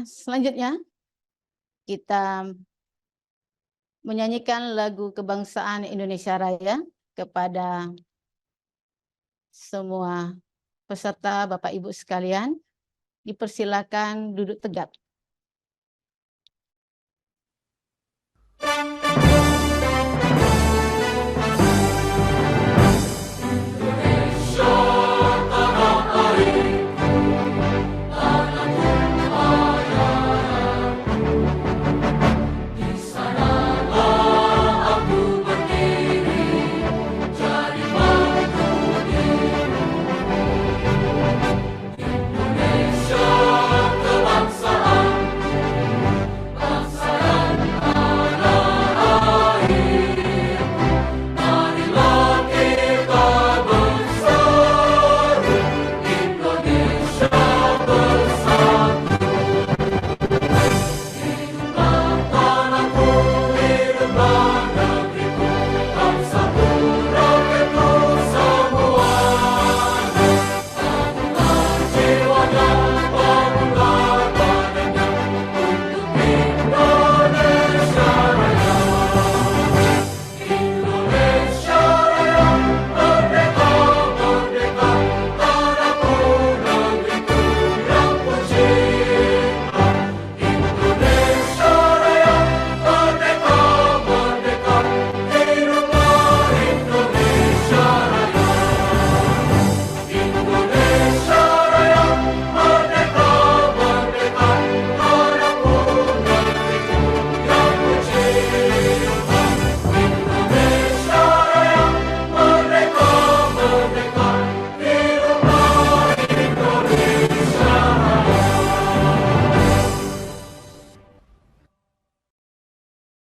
Selanjutnya kita menyanyikan lagu kebangsaan Indonesia Raya kepada semua peserta Bapak Ibu sekalian. Dipersilakan duduk tegak.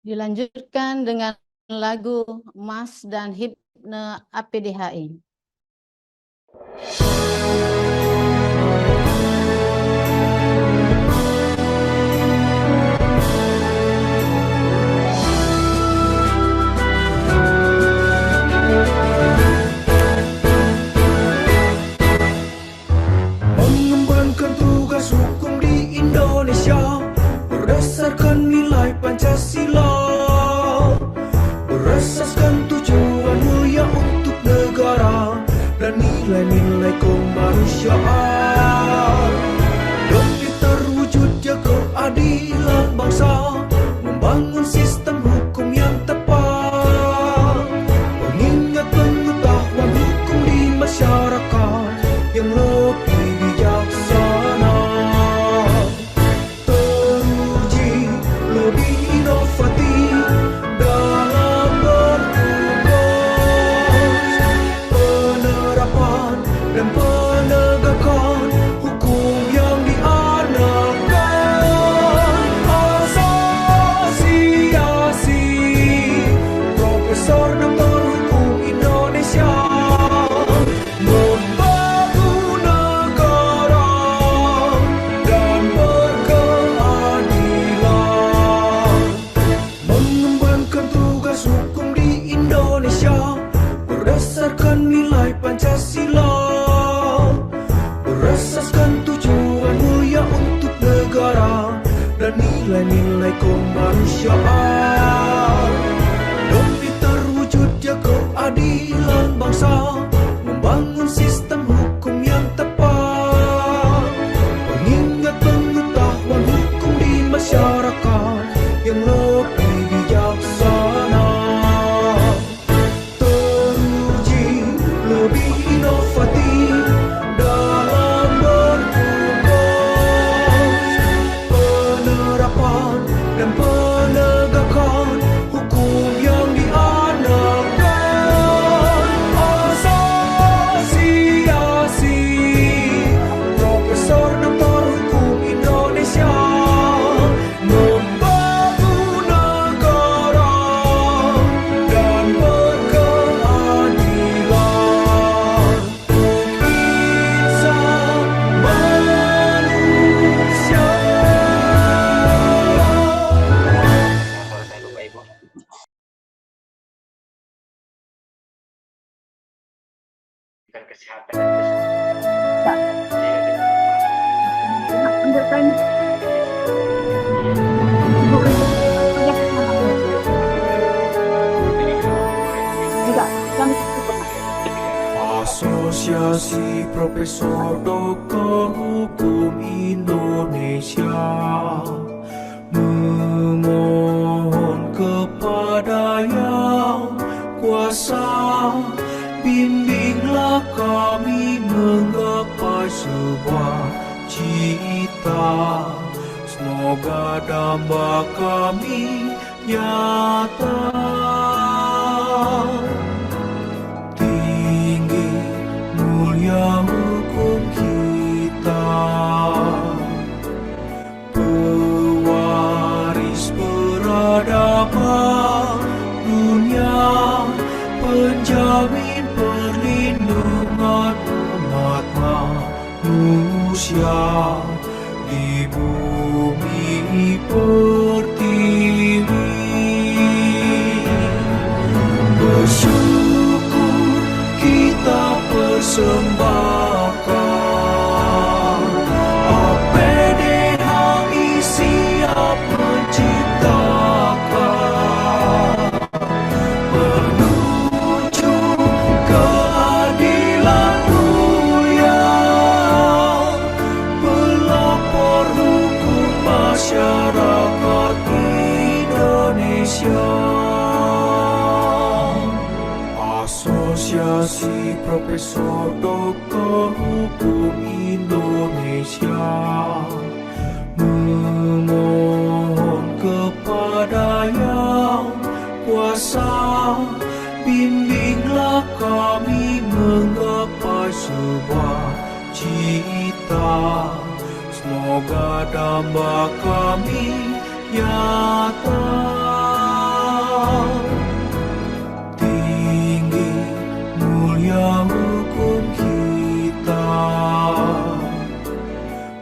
Dilanjutkan dengan lagu Mas dan Himne APDHI. Mengembangkan tugas hukum di Indonesia berdasarkan nilai Pancasila, berasaskan tujuan mulia untuk negara dan nilai-nilai kemanusiaan. Demi terwujudnya keadilan bangsa, membangun sistem hukum yang tepat, mengingat pengetahuan hukum di masyarakat yang lebih bijaksana, teruji, lebih inovatif dalam bertugas, penerapan dan penegakan hukum yang diandalkan. Asosiasi Profesor Doktor Hukum Indonesia membangun negara dan berkeadilan, mengembangkan tugas hukum di Indonesia berdasarkan nilai Pancasila, berasaskan tujuan mulia untuk negara dan nilai-nilai kemanusiaan. Demi terwujudnya keadilan bangsa, membangun sistem hukum yang tepat, mengingat pengetahuan hukum di masyarakat yang lebih bijaksana, teruji, lebih inovatif dalam bertugas, penerapan dan penegakan hukum yang diandalkan. Asosiasi Profesor Doktor Hukum Indonesia membangun negara dan berkeadilan untuk insan manusia. Kesehatan dan Pak, ambil time. Asosiasi Profesor Doktor Hukum Indonesia memohon kepada Yang Kuasa, bimbinglah kami menggapai sebuah cita. Semoga damba kami nyata. Tinggi mulia hukum kita, pewaris peradaban dunia, penjamin perlindungan umat manusia di bumi pertiwi. Bersyukur kita persembahkan APDHI siap menciptakan menuju keadilan mulia, pelopor hukum masyarakat Indonesia. Asosiasi Profesor Doktor Hukum Indonesia memohon kepada Yang Kuasa, bimbinglah kami menggapai sebuah cita. Semoga damba kami nyata. Tinggi mulia hukum kita,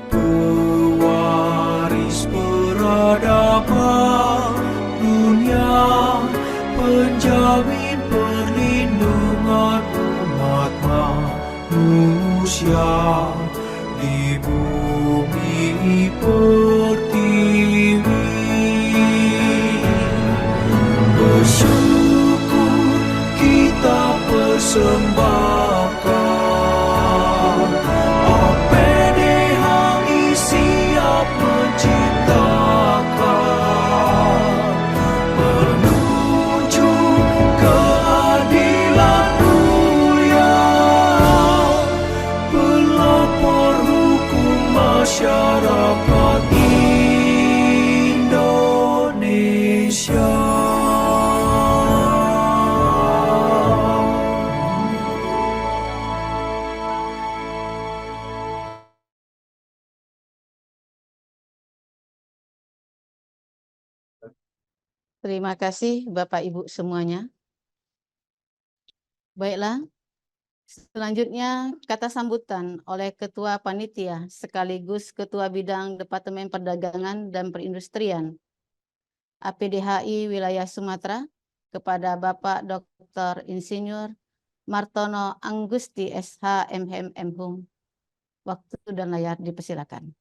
pewaris peradaban dunia, penjamin perlindungan umat manusia di bumi pertiwi. Bersyukur kita persembahkan APDHI siap menciptakan menuju keadilan mulia, pelopor hukum masyarakat Indonesia. Terima kasih Bapak Ibu semuanya. Baiklah, selanjutnya kata sambutan oleh Ketua Panitia sekaligus Ketua Bidang Departemen Perdagangan dan Perindustrian APDHI Wilayah Sumatera kepada Bapak Dr. Insinyur Martono Anggusti SH MHM Hum. Waktu dan layar dipersilakan.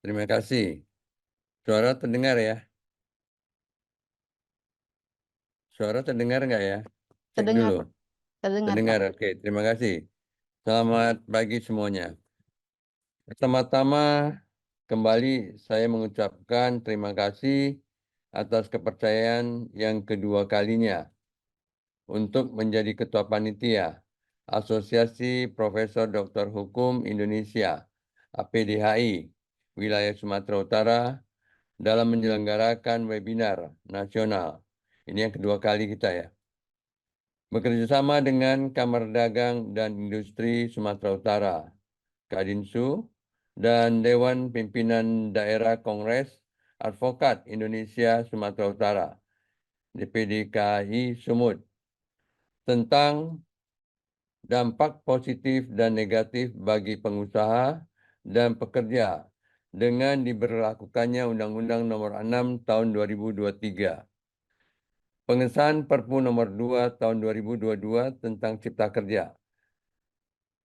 Terima kasih. Suara terdengar ya? Suara terdengar nggak ya? Cek Terdengar, dulu. Pak. Terdengar, Terdengar, Pak. oke. Terima kasih. Selamat pagi semuanya. Pertama-tama kembali saya mengucapkan terima kasih atas kepercayaan yang kedua kalinya untuk menjadi Ketua Panitia Asosiasi Profesor Dr. Hukum Indonesia APDHI Wilayah Sumatera Utara dalam menyelenggarakan webinar nasional. Ini yang kedua kali kita ya. Bekerjasama dengan Kamar Dagang dan Industri Sumatera Utara, Kadinsu, dan Dewan Pimpinan Daerah Kongres Advokat Indonesia Sumatera Utara, DPDKI Sumut, tentang dampak positif dan negatif bagi pengusaha dan pekerja dengan diberlakukannya Undang-Undang Nomor 6 Tahun 2023. Pengesahan Perpu Nomor 2 Tahun 2022 tentang Cipta Kerja.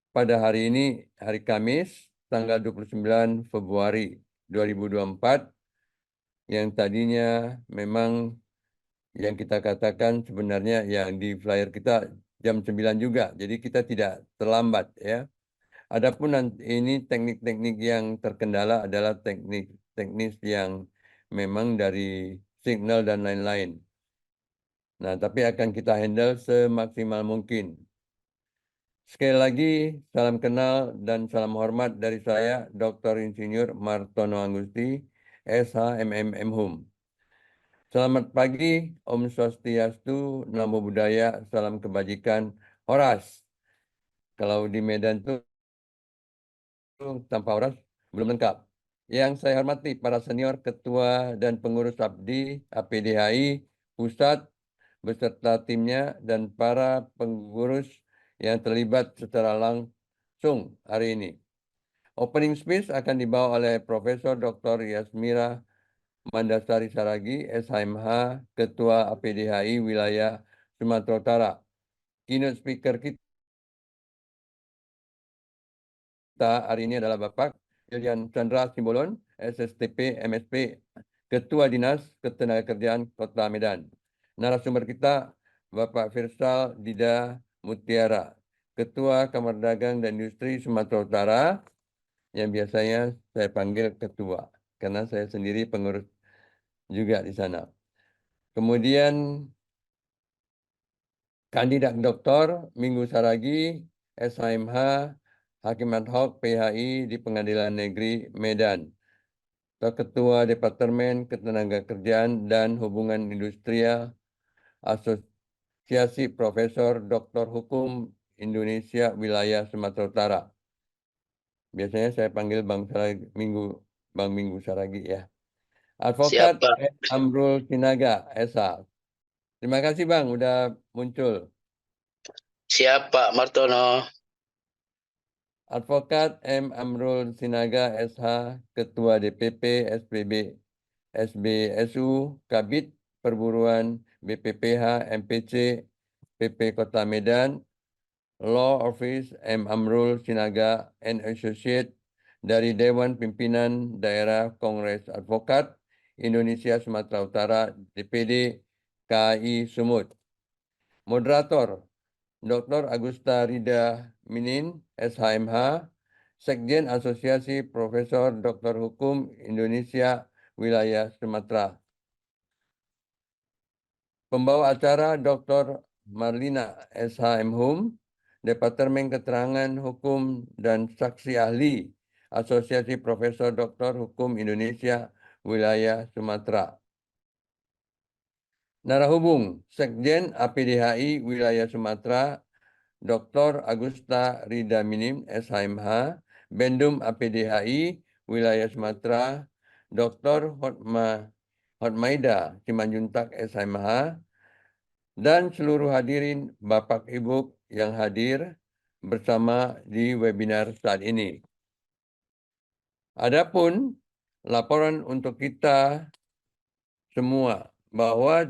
Pada hari ini, hari Kamis, tanggal 29 Februari 2024, yang tadinya memang yang kita katakan sebenarnya yang di flyer kita jam 9 juga. Jadi kita tidak terlambat ya. Adapun ini teknik-teknik yang terkendala adalah teknis yang memang dari signal dan lain-lain. Nah, tapi akan kita handle semaksimal mungkin. Sekali lagi, salam kenal dan salam hormat dari saya, Dr. Insinyur Martono Angusti, SH MMM Hum. Selamat pagi, Om Swastiastu, Namo Buddhaya, salam kebajikan, Horas. Kalau di Medan itu tanpa Horas belum lengkap. Yang saya hormati para senior ketua dan pengurus APDI, APDHI, pusat, beserta timnya, dan para pengurus yang terlibat secara langsung hari ini. Opening speech akan dibawa oleh Profesor Dr. Yasmira Mandasari Saragi, SHMH, Ketua APDHI Wilayah Sumatera Utara. Keynote speaker kita hari ini adalah Bapak Julian Chandra Simbolon, SSTP MSP, Ketua Dinas Ketenagakerjaan Kota Medan. Narasumber kita Bapak Firsal Dida Mutiara, Ketua Kamar Dagang dan Industri Sumatera Utara, yang biasanya saya panggil Ketua, karena saya sendiri pengurus juga di sana. Kemudian kandidat doktor Minggu Saragi, SHMH, Hakim Ad Hoc PHI di Pengadilan Negeri Medan. Ketua Departemen Ketenagakerjaan dan Hubungan Industrial Asosiasi Profesor Dr. Hukum Indonesia Wilayah Sumatera Utara. Biasanya saya panggil Bang Minggu Saragi ya. Advokat Amrul Sinaga, SH. Terima kasih Bang, udah muncul. Siap Pak Martono. Advokat M. Amrul Sinaga, SH, Ketua DPP SPB SBSU Kabit Perburuan BPPH MPC PP Kota Medan. Law Office M. Amrul Sinaga and Associate dari Dewan Pimpinan Daerah Kongres Advokat Indonesia Sumatera Utara DPD KAI Sumut. Moderator Dr. Agusta Rida Minin, SHMH, Sekjen Asosiasi Profesor Dr. Hukum Indonesia Wilayah Sumatera. Pembawa acara Dr. Marlina SHM Hum, Departemen Keterangan Hukum dan Saksi Ahli, Asosiasi Profesor Dr. Hukum Indonesia Wilayah Sumatera. Narahubung, Sekjen APDHI Wilayah Sumatera, Dr. Agusta Rida Minim, SHMH, Bendum APDHI Wilayah Sumatera, Dr. Hotmaida Simanjuntak, SHMH, dan seluruh hadirin Bapak Ibu yang hadir bersama di webinar saat ini. Adapun laporan untuk kita semua bahwa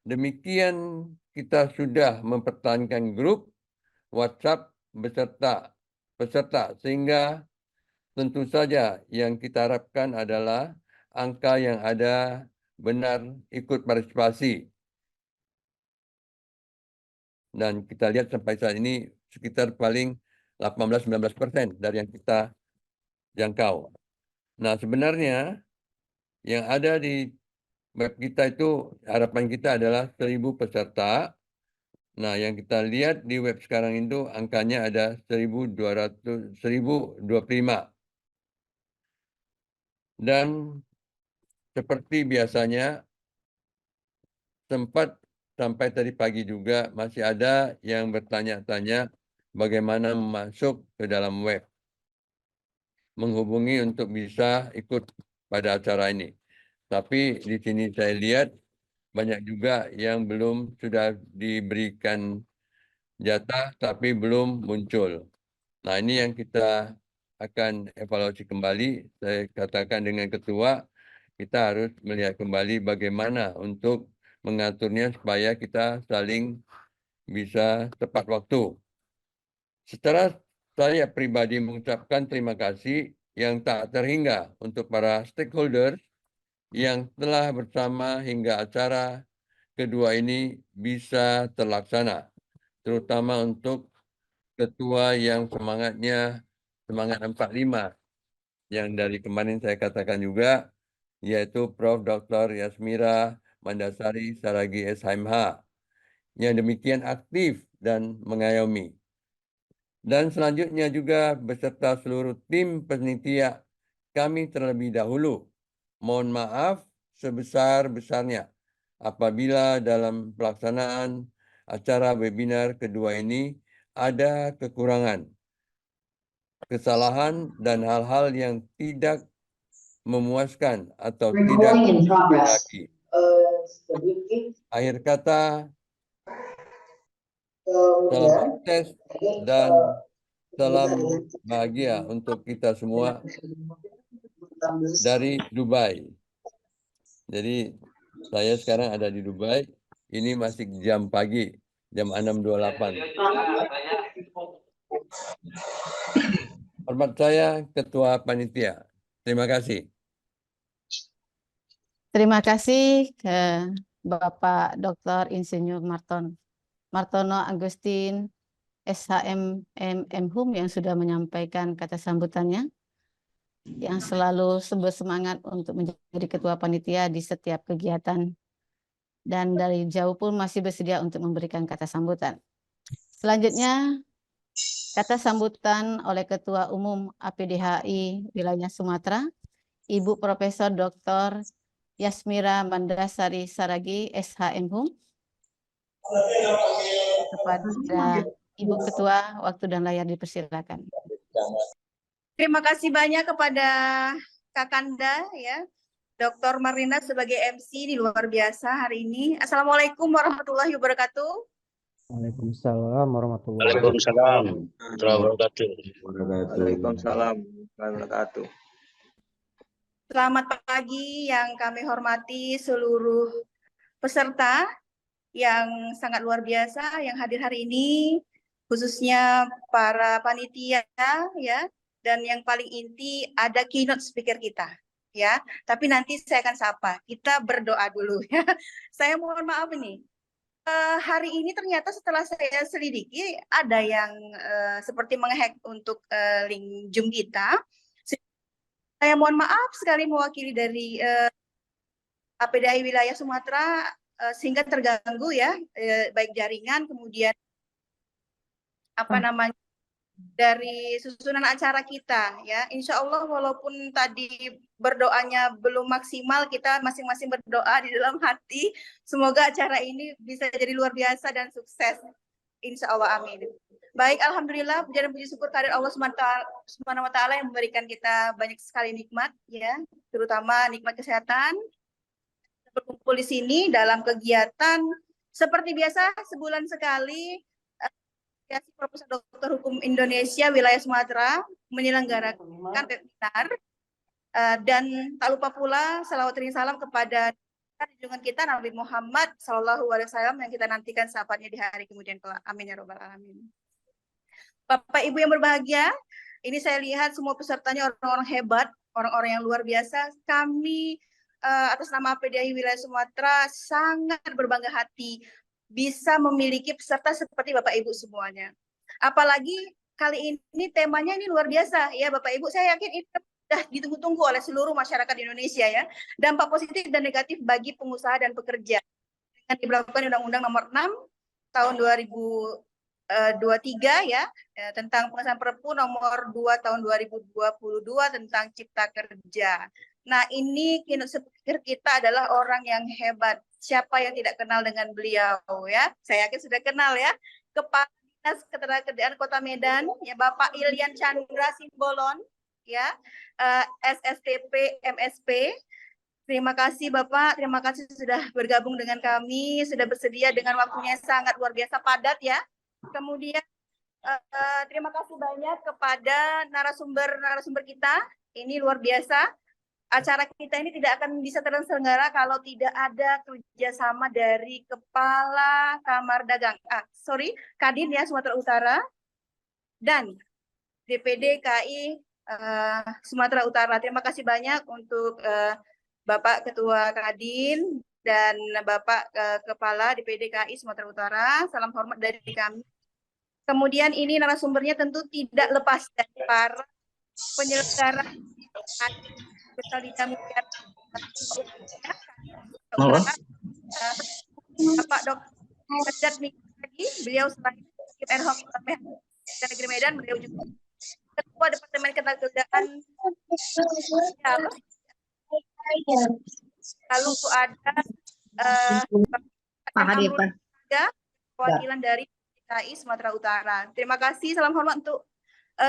demikian kita sudah mempertahankan grup WhatsApp peserta sehingga tentu saja yang kita harapkan adalah angka yang ada benar ikut partisipasi. Dan kita lihat sampai saat ini sekitar paling 18-19% dari yang kita jangkau. Nah, sebenarnya yang ada di web kita itu harapan kita adalah 1.000 peserta. Nah, yang kita lihat di web sekarang itu angkanya ada 1.225. Dan seperti biasanya sempat sampai tadi pagi juga masih ada yang bertanya-tanya bagaimana masuk ke dalam web. Menghubungi untuk bisa ikut pada acara ini. Tapi di sini saya lihat banyak juga yang belum sudah diberikan jatah tapi belum muncul. Nah, ini yang kita akan evaluasi kembali. Saya katakan dengan ketua, kita harus melihat kembali bagaimana untuk mengaturnya supaya kita saling bisa tepat waktu. Secara saya pribadi mengucapkan terima kasih yang tak terhingga untuk para stakeholders yang telah bersama hingga acara kedua ini bisa terlaksana. terutama untuk ketua yang semangatnya semangat 45 yang dari kemarin saya katakan juga, yaitu Prof. Dr. Yasmira Mandasari Saragi SHMH yang demikian aktif dan mengayomi. Dan selanjutnya juga beserta seluruh tim panitia kami terlebih dahulu. Mohon maaf sebesar-besarnya apabila dalam pelaksanaan acara webinar kedua ini ada kekurangan, kesalahan, dan hal-hal yang tidak memuaskan atau tidak dikehendaki. Akhir kata, salam sukses dan salam bahagia untuk kita semua dari Dubai. Jadi saya sekarang ada di Dubai, ini masih jam pagi, jam 6.28. Hormat saya Ketua Panitia. Terima kasih. Terima kasih ke Bapak Dr. Insinyur Martono Agustin SHM MHum yang sudah menyampaikan kata sambutannya, yang selalu bersemangat untuk menjadi ketua panitia di setiap kegiatan dan dari jauh pun masih bersedia untuk memberikan kata sambutan. Selanjutnya kata sambutan oleh Ketua Umum APDHI Wilayah Sumatera, Ibu Profesor Dr. Yasmira Mandasari Saragi SHMHum. Kepada Ibu Ketua, waktu dan layar dipersilakan. Terima kasih banyak kepada Kakanda ya, Dr. Marlina sebagai MC di luar biasa hari ini. Assalamualaikum warahmatullahi wabarakatuh. Waalaikumsalam warahmatullahi Waalaikumsalam warahmatullahi wabarakatuh. Waalaikumsalam warahmatullahi wabarakatuh. Selamat pagi yang kami hormati seluruh peserta yang sangat luar biasa yang hadir hari ini, khususnya para panitia ya, dan yang paling inti ada keynote speaker kita ya. Tapi nanti saya akan sapa. Kita berdoa dulu ya. Saya mohon maaf ini. Hari ini ternyata setelah saya selidiki ada yang seperti menghack untuk link Zoom kita. Saya mohon maaf sekali mewakili dari APDHI Wilayah Sumatera sehingga terganggu ya, baik jaringan, kemudian apa namanya dari susunan acara kita ya. Insya Allah walaupun tadi berdoanya belum maksimal, kita masing-masing berdoa di dalam hati semoga acara ini bisa jadi luar biasa dan sukses. Insya Allah, amin. Baik, alhamdulillah, puji dan puji syukur kehadirat Allah Subhanahu wa Ta'ala yang memberikan kita banyak sekali nikmat ya, terutama nikmat kesehatan. Berkumpul di sini dalam kegiatan seperti biasa sebulan sekali Profesor Doktor Hukum Indonesia Wilayah Sumatera menyelenggarakan webinar dan tak lupa pula salawat dan salam kepada junjungan kita Nabi Muhammad SAW yang kita nantikan sahabatnya di hari kemudian kelak. Amin ya robbal alamin. Bapak Ibu yang berbahagia, ini saya lihat semua pesertanya orang-orang hebat, orang-orang yang luar biasa. Kami atas nama APDHI Wilayah Sumatera sangat berbangga hati bisa memiliki peserta seperti Bapak Ibu semuanya. Apalagi kali ini temanya ini luar biasa ya Bapak Ibu. Saya yakin ini sudah ditunggu-tunggu oleh seluruh masyarakat Indonesia ya. Dampak positif dan negatif bagi pengusaha dan pekerja. Dengan diberlakukan Undang-Undang Nomor 6 tahun 2023 ya, tentang pengesahan Perpu Nomor 2 tahun 2022 tentang Cipta Kerja. Nah, ini keynote speaker kita adalah orang yang hebat. Siapa yang tidak kenal dengan beliau ya? Saya yakin sudah kenal ya. Kepala Dinas Ketenagakerjaan Kota Medan ya, Bapak Ilian Chandra Simbolon ya, SSTP MSP. Terima kasih Bapak, terima kasih sudah bergabung dengan kami, sudah bersedia dengan waktunya sangat luar biasa padat ya. Kemudian terima kasih banyak kepada narasumber kita. Ini luar biasa. Acara kita ini tidak akan bisa terselenggara kalau tidak ada kerjasama dari Kepala Kamar Dagang, Kadin ya Sumatera Utara dan DPD KI Sumatera Utara. Terima kasih banyak untuk Bapak Ketua Kadin dan Bapak Kepala DPD KI Sumatera Utara. Salam hormat dari kami. Kemudian ini narasumbernya tentu tidak lepas dari para penyelenggara bersama dinamika Bapak Dr. Sajat Miki, beliau selain ad hoc Negeri Medan, beliau juga Ketua Departemen Ketenagakerjaan. Lalu ada perwakilan dari DKI Sumatera Utara. Terima kasih, salam hormat untuk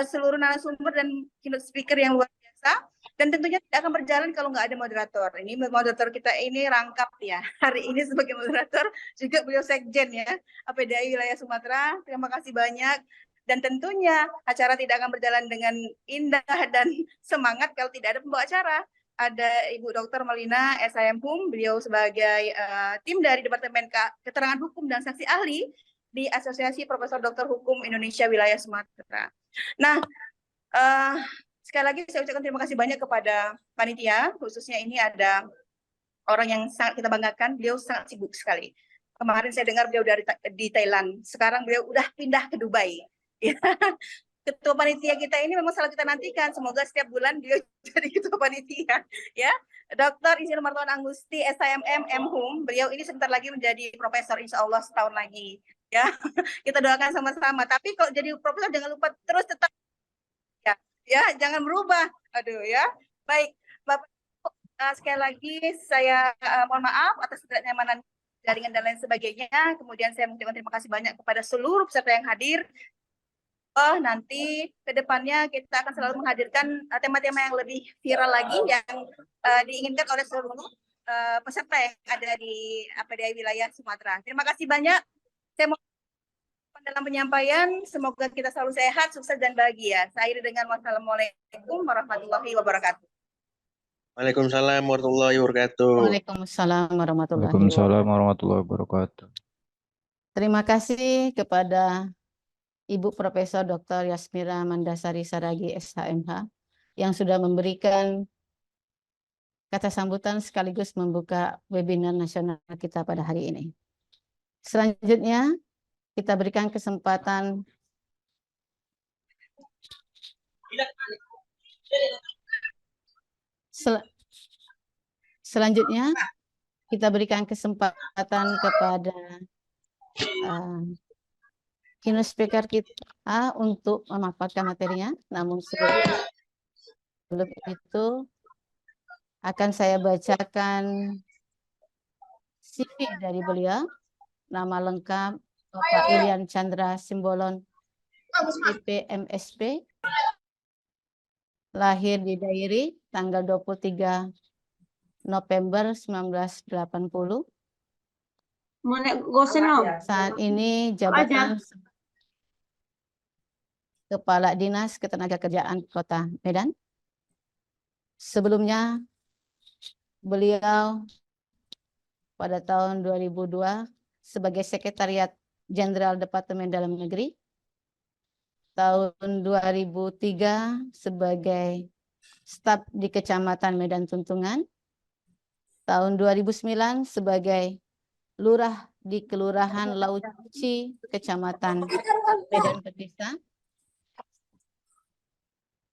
seluruh narasumber dan keynote speaker yang luar biasa. Dan tentunya tidak akan berjalan kalau nggak ada moderator. Ini moderator kita ini rangkap ya. Hari ini sebagai moderator juga beliau sekjen ya, APDI Wilayah Sumatera. Terima kasih banyak. Dan tentunya acara tidak akan berjalan dengan indah dan semangat kalau tidak ada pembawa acara. Ada Ibu Dr. Malina SIM-Hum, beliau sebagai tim dari Departemen Keterangan Hukum dan Saksi Ahli di Asosiasi Profesor Dr. Hukum Indonesia Wilayah Sumatera. Nah, sekali lagi saya ucapkan terima kasih banyak kepada panitia, khususnya ini ada orang yang sangat kita banggakan, beliau sangat sibuk sekali. Kemarin saya dengar beliau di Thailand, sekarang beliau udah pindah ke Dubai. Ketua panitia kita ini memang selalu kita nantikan, semoga setiap bulan beliau jadi ketua panitia. Ya, Dr. Insinyur Marton Angusti SIMM M.Hum, beliau ini sebentar lagi menjadi profesor, insya Allah setahun lagi. Ya, kita doakan sama-sama. Tapi kalau jadi profesor jangan lupa terus tetap ya, jangan berubah. Aduh ya. Baik, Bapak sekali lagi saya mohon maaf atas ketidaknyamanan jaringan dan lain sebagainya. Kemudian saya mengucapkan terima kasih banyak kepada seluruh peserta yang hadir. Nanti ke depannya kita akan selalu menghadirkan tema-tema yang lebih viral lagi yang diinginkan oleh seluruh peserta yang ada di APDI Wilayah Sumatera. Terima kasih banyak. Saya mau dalam penyampaian, semoga kita selalu sehat, sukses dan bahagia. Saya akhiri dengan wassalamualaikum warahmatullahi wabarakatuh. Waalaikumsalam warahmatullahi wabarakatuh. Waalaikumsalam warahmatullahi Waalaikumsalam wabarakatuh. warahmatullahi wabarakatuh. Terima kasih kepada Ibu Profesor Dr. Yasmira Mandasari Saragi SHMH yang sudah memberikan kata sambutan sekaligus membuka webinar nasional kita pada hari ini. Selanjutnya kita berikan kesempatan selanjutnya kita berikan kesempatan kepada keynote speaker kita untuk memaparkan materinya. Namun sebelum itu akan saya bacakan CV dari beliau. Nama lengkap Bapak Ilian Chandra Simbolon, SP MSP, lahir di Dairi tanggal 23 November 1980. Saat ini jabatan Kepala Dinas Ketenagakerjaan Kota Medan. Sebelumnya beliau pada tahun 2002 sebagai Sekretariat Jenderal Departemen Dalam Negeri, tahun 2003 sebagai staf di Kecamatan Medan Tuntungan, tahun 2009 sebagai Lurah di Kelurahan Lauci, Kecamatan Medan Perdesa,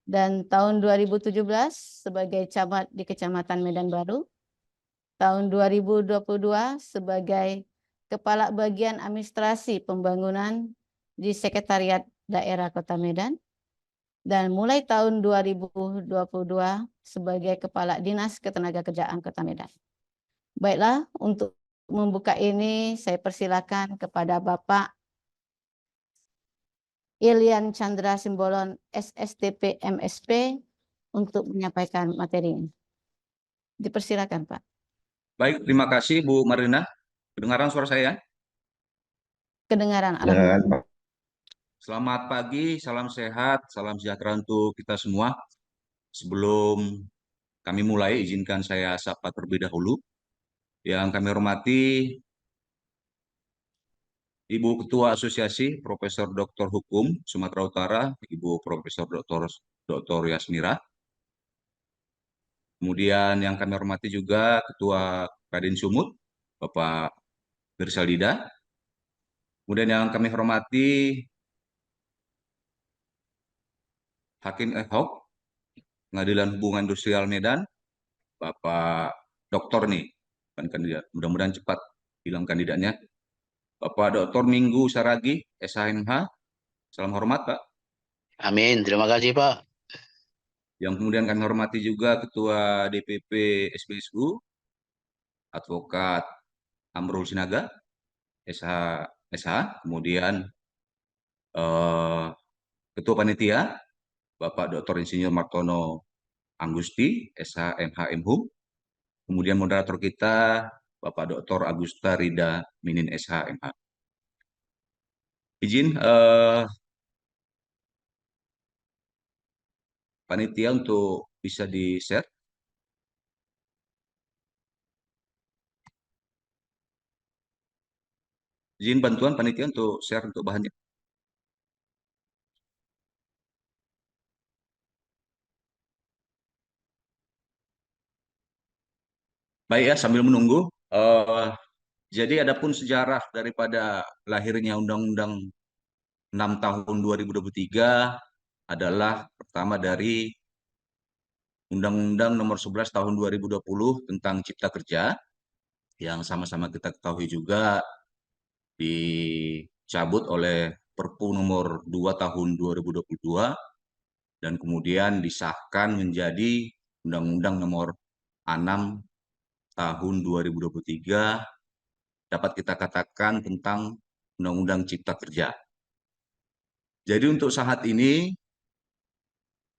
dan tahun 2017 sebagai Camat di Kecamatan Medan Baru, tahun 2022 sebagai Kepala Bagian Administrasi Pembangunan di Sekretariat Daerah Kota Medan, dan mulai tahun 2022 sebagai Kepala Dinas Ketenagakerjaan Kota Medan. Baiklah, untuk membuka ini saya persilakan kepada Bapak Ilian Chandra Simbolon, SSTP MSP, untuk menyampaikan materinya. Dipersilakan, Pak. Baik, terima kasih Bu Marina. Kedengaran suara saya? Kedengaran. Alhamdulillah. Selamat pagi, salam sehat, salam sejahtera untuk kita semua. Sebelum kami mulai, izinkan saya sapa terlebih dahulu. Yang kami hormati Ibu Ketua Asosiasi Profesor Dr. Hukum Sumatera Utara, Ibu Profesor Dr. Yasmira. Kemudian yang kami hormati juga Ketua Kadin Sumut, Bapak Mirsaldida. Kemudian yang kami hormati Hakim ad hoc Pengadilan Hubungan Industrial Medan, Bapak Doktor nih, kan kandidat. Mudah-mudahan cepat hilang kandidatnya. Bapak Doktor Minggu Saragi, SHMH. Salam hormat, Pak. Amin. Terima kasih, Pak. Yang kemudian kami hormati juga Ketua DPP SBSU, Advokat Amrul Sinaga, SH. Kemudian eh, Ketua Panitia, Bapak Dr. Insinyur Martono Anggusti, SH MH Hum. Kemudian moderator kita, Bapak Dr. Agusta Rida Minin SH MH. Izin panitia untuk bisa di-share. Izin bantuan panitia untuk share untuk bahannya. Baik ya, sambil menunggu. Jadi adapun sejarah daripada lahirnya Undang-Undang 6 tahun 2023 adalah pertama dari Undang-Undang Nomor 11 tahun 2020 tentang Cipta Kerja, yang sama-sama kita ketahui juga dicabut oleh Perpu Nomor 2 tahun 2022 dan kemudian disahkan menjadi Undang-Undang Nomor 6 tahun 2023, dapat kita katakan tentang Undang-Undang Cipta Kerja. Jadi untuk saat ini,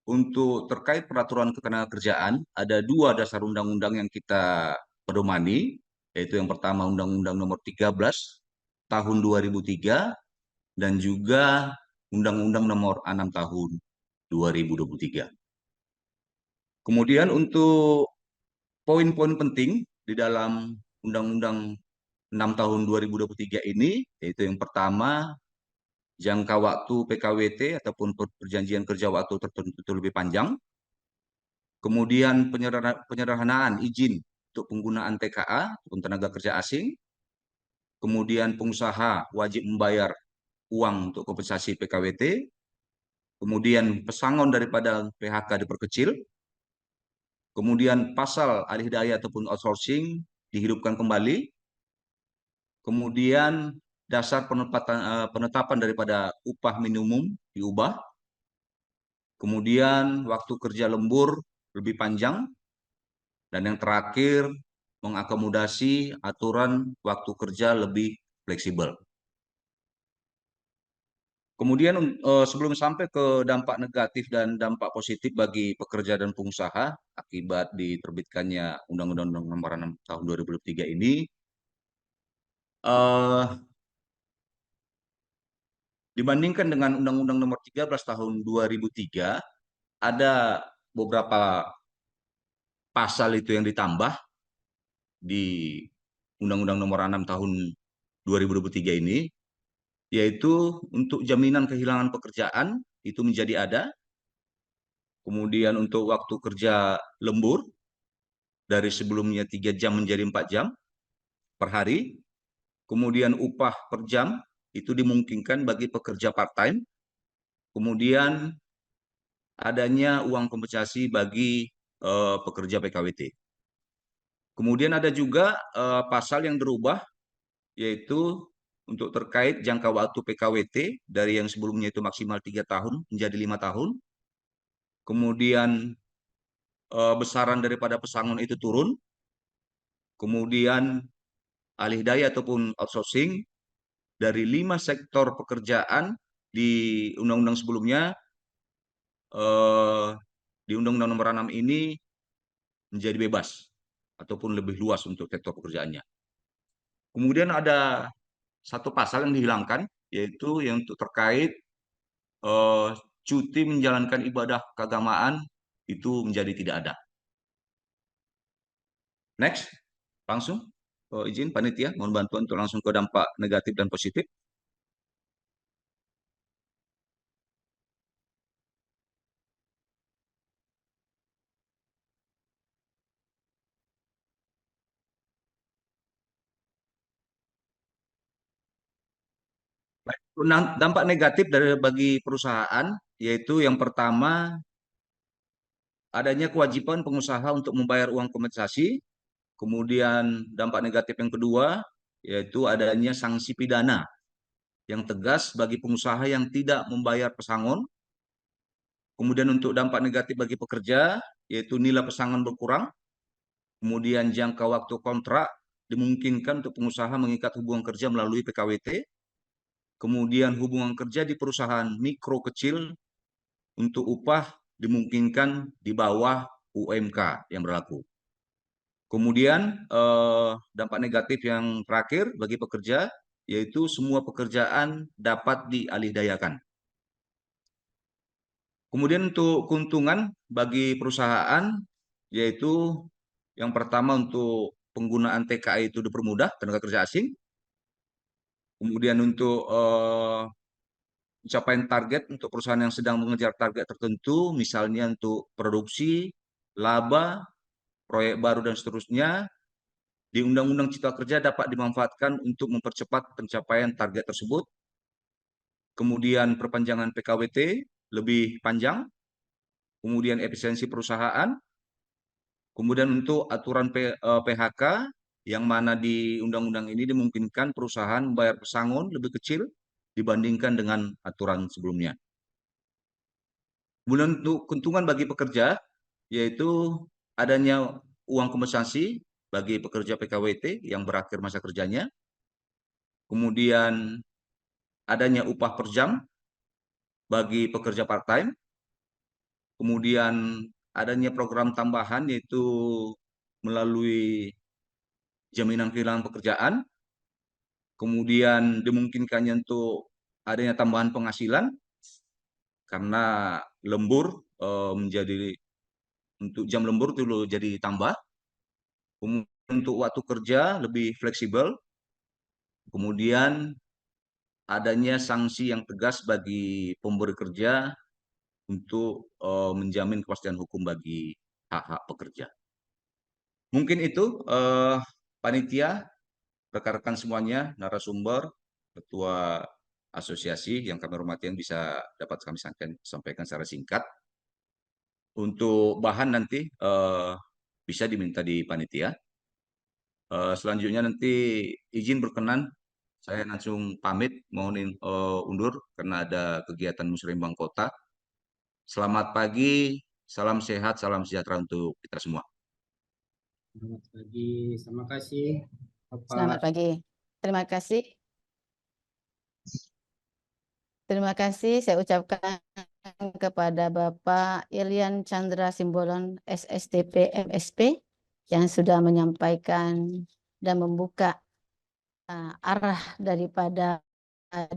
untuk terkait peraturan ketenagakerjaan, ada dua dasar undang-undang yang kita pedomani, yaitu yang pertama Undang-Undang Nomor 13 tahun 2003 dan juga Undang-Undang Nomor 6 tahun 2023. Kemudian untuk poin-poin penting di dalam Undang-Undang 6 tahun 2023 ini, yaitu yang pertama, jangka waktu PKWT ataupun perjanjian kerja waktu tertentu itu lebih panjang. Kemudian penyederhanaan izin untuk penggunaan TKA ataupun tenaga kerja asing. Kemudian pengusaha wajib membayar uang untuk kompensasi PKWT. Kemudian pesangon daripada PHK diperkecil. Kemudian pasal alih daya ataupun outsourcing dihidupkan kembali. Kemudian dasar penetapan daripada upah minimum diubah. Kemudian waktu kerja lembur lebih panjang. Dan yang terakhir, mengakomodasi aturan waktu kerja lebih fleksibel. Kemudian sebelum sampai ke dampak negatif dan dampak positif bagi pekerja dan pengusaha akibat diterbitkannya Undang-Undang Nomor 6 tahun 2023 ini, dibandingkan dengan Undang-Undang Nomor 13 tahun 2003, ada beberapa pasal itu yang ditambah di Undang-Undang Nomor 6 tahun 2023 ini, yaitu untuk jaminan kehilangan pekerjaan itu menjadi ada. Kemudian untuk waktu kerja lembur dari sebelumnya 3 jam menjadi 4 jam per hari. Kemudian upah per jam itu dimungkinkan bagi pekerja part-time. Kemudian adanya uang kompensasi bagi pekerja PKWT. Kemudian ada juga pasal yang berubah, yaitu untuk terkait jangka waktu PKWT dari yang sebelumnya itu maksimal 3 tahun menjadi 5 tahun. Kemudian besaran daripada pesangon itu turun. Kemudian alih daya ataupun outsourcing dari 5 sektor pekerjaan di undang-undang sebelumnya, di Undang-Undang Nomor 6 ini menjadi bebas ataupun lebih luas untuk sektor pekerjaannya. Kemudian ada satu pasal yang dihilangkan, yaitu yang untuk terkait cuti menjalankan ibadah keagamaan itu menjadi tidak ada. Next, langsung izin panitia, mohon bantuan untuk langsung ke dampak negatif dan positif. Dampak negatif bagi perusahaan yaitu yang pertama adanya kewajiban pengusaha untuk membayar uang kompensasi. Kemudian dampak negatif yang kedua yaitu adanya sanksi pidana yang tegas bagi pengusaha yang tidak membayar pesangon. Kemudian untuk dampak negatif bagi pekerja yaitu nilai pesangon berkurang. Kemudian jangka waktu kontrak dimungkinkan untuk pengusaha mengikat hubungan kerja melalui PKWT. Kemudian hubungan kerja di perusahaan mikro kecil untuk upah dimungkinkan di bawah UMK yang berlaku. Kemudian dampak negatif yang terakhir bagi pekerja yaitu semua pekerjaan dapat dialihdayakan. Kemudian untuk keuntungan bagi perusahaan yaitu yang pertama untuk penggunaan TKI itu dipermudah, tenaga kerja asing. Kemudian untuk pencapaian target untuk perusahaan yang sedang mengejar target tertentu, misalnya untuk produksi, laba, proyek baru dan seterusnya, di Undang-Undang Cipta Kerja dapat dimanfaatkan untuk mempercepat pencapaian target tersebut. Kemudian perpanjangan PKWT lebih panjang, kemudian efisiensi perusahaan, kemudian untuk aturan PHK yang mana di undang-undang ini dimungkinkan perusahaan membayar pesangon lebih kecil dibandingkan dengan aturan sebelumnya. Kemudian untuk keuntungan bagi pekerja, yaitu adanya uang kompensasi bagi pekerja PKWT yang berakhir masa kerjanya, kemudian adanya upah per jam bagi pekerja part-time, kemudian adanya program tambahan yaitu melalui jaminan kehilangan pekerjaan, kemudian dimungkinkannya untuk adanya tambahan penghasilan karena lembur menjadi untuk jam lembur itu jadi tambah. Kemudian untuk waktu kerja lebih fleksibel. Kemudian adanya sanksi yang tegas bagi pemberi kerja untuk menjamin kepastian hukum bagi hak-hak pekerja. Mungkin itu panitia, rekan-rekan semuanya, narasumber, ketua asosiasi yang kami hormati yang bisa dapat kami sampaikan secara singkat. Untuk bahan nanti bisa diminta di panitia. Selanjutnya nanti izin berkenan saya langsung pamit, mohon undur karena ada kegiatan musrembang kota. Selamat pagi, salam sehat, salam sejahtera untuk kita semua. Selamat pagi, terima kasih Selamat Bapak. pagi. Terima kasih. Terima kasih saya ucapkan kepada Bapak Ilian Chandra Simbolon SSTP MSP yang sudah menyampaikan dan membuka arah daripada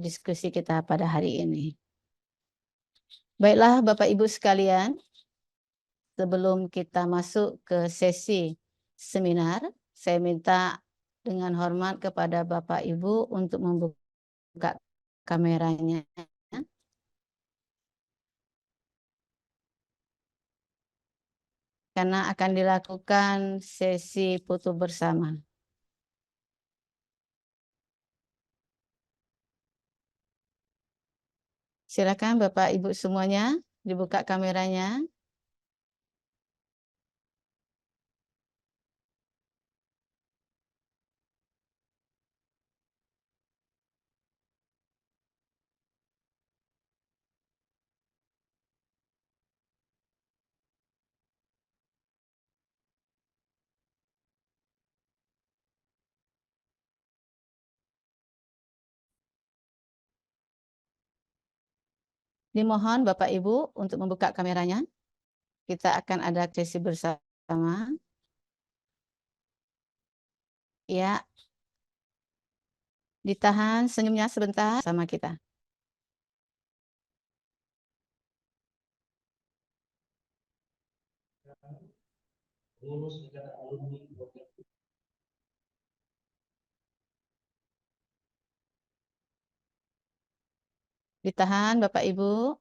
diskusi kita pada hari ini. Baiklah Bapak Ibu sekalian, sebelum kita masuk ke sesi seminar, saya minta dengan hormat kepada Bapak Ibu untuk membuka kameranya. Karena akan dilakukan sesi foto bersama. Silakan Bapak Ibu semuanya dibuka kameranya. Dimohon Bapak Ibu untuk membuka kameranya. Kita akan ada sesi bersama. Ya, ditahan senyumnya sebentar sama kita. Ditahan Bapak Ibu.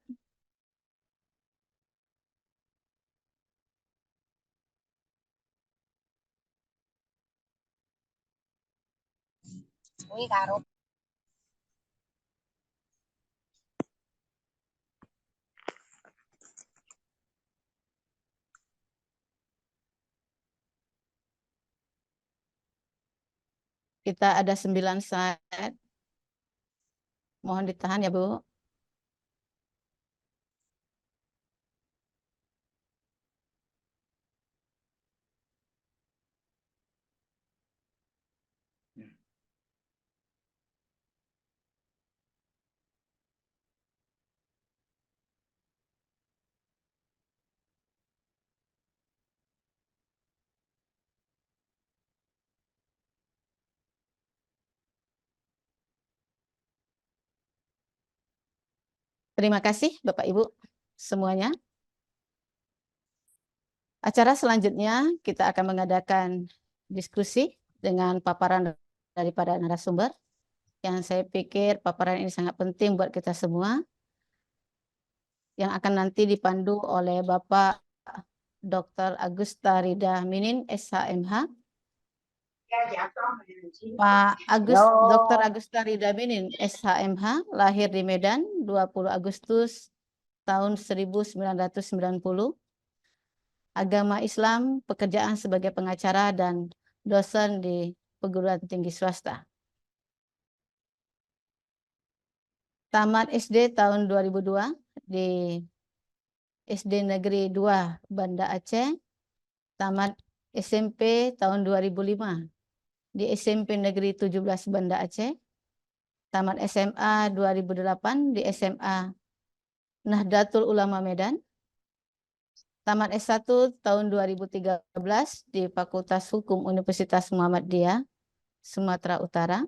Kita ada 9 slide. Mohon ditahan ya, Bu. Terima kasih Bapak Ibu semuanya. Acara selanjutnya kita akan mengadakan diskusi dengan paparan daripada narasumber yang saya pikir paparan ini sangat penting buat kita semua, yang akan nanti dipandu oleh Bapak Dr. Agusta Rida Minin, SHMH. Dr. Agusta Rida Minin, SHMH, lahir di Medan 20 Agustus tahun 1990. Agama Islam, pekerjaan sebagai pengacara dan dosen di perguruan tinggi swasta. Tamat SD tahun 2002 di SD Negeri 2 Banda Aceh. Tamat SMP tahun 2005 di SMP Negeri 17 Banda Aceh. Tamat SMA 2008 di SMA Nahdlatul Ulama Medan. Tamat S1 tahun 2013 di Fakultas Hukum Universitas Muhammadiyah, Sumatera Utara.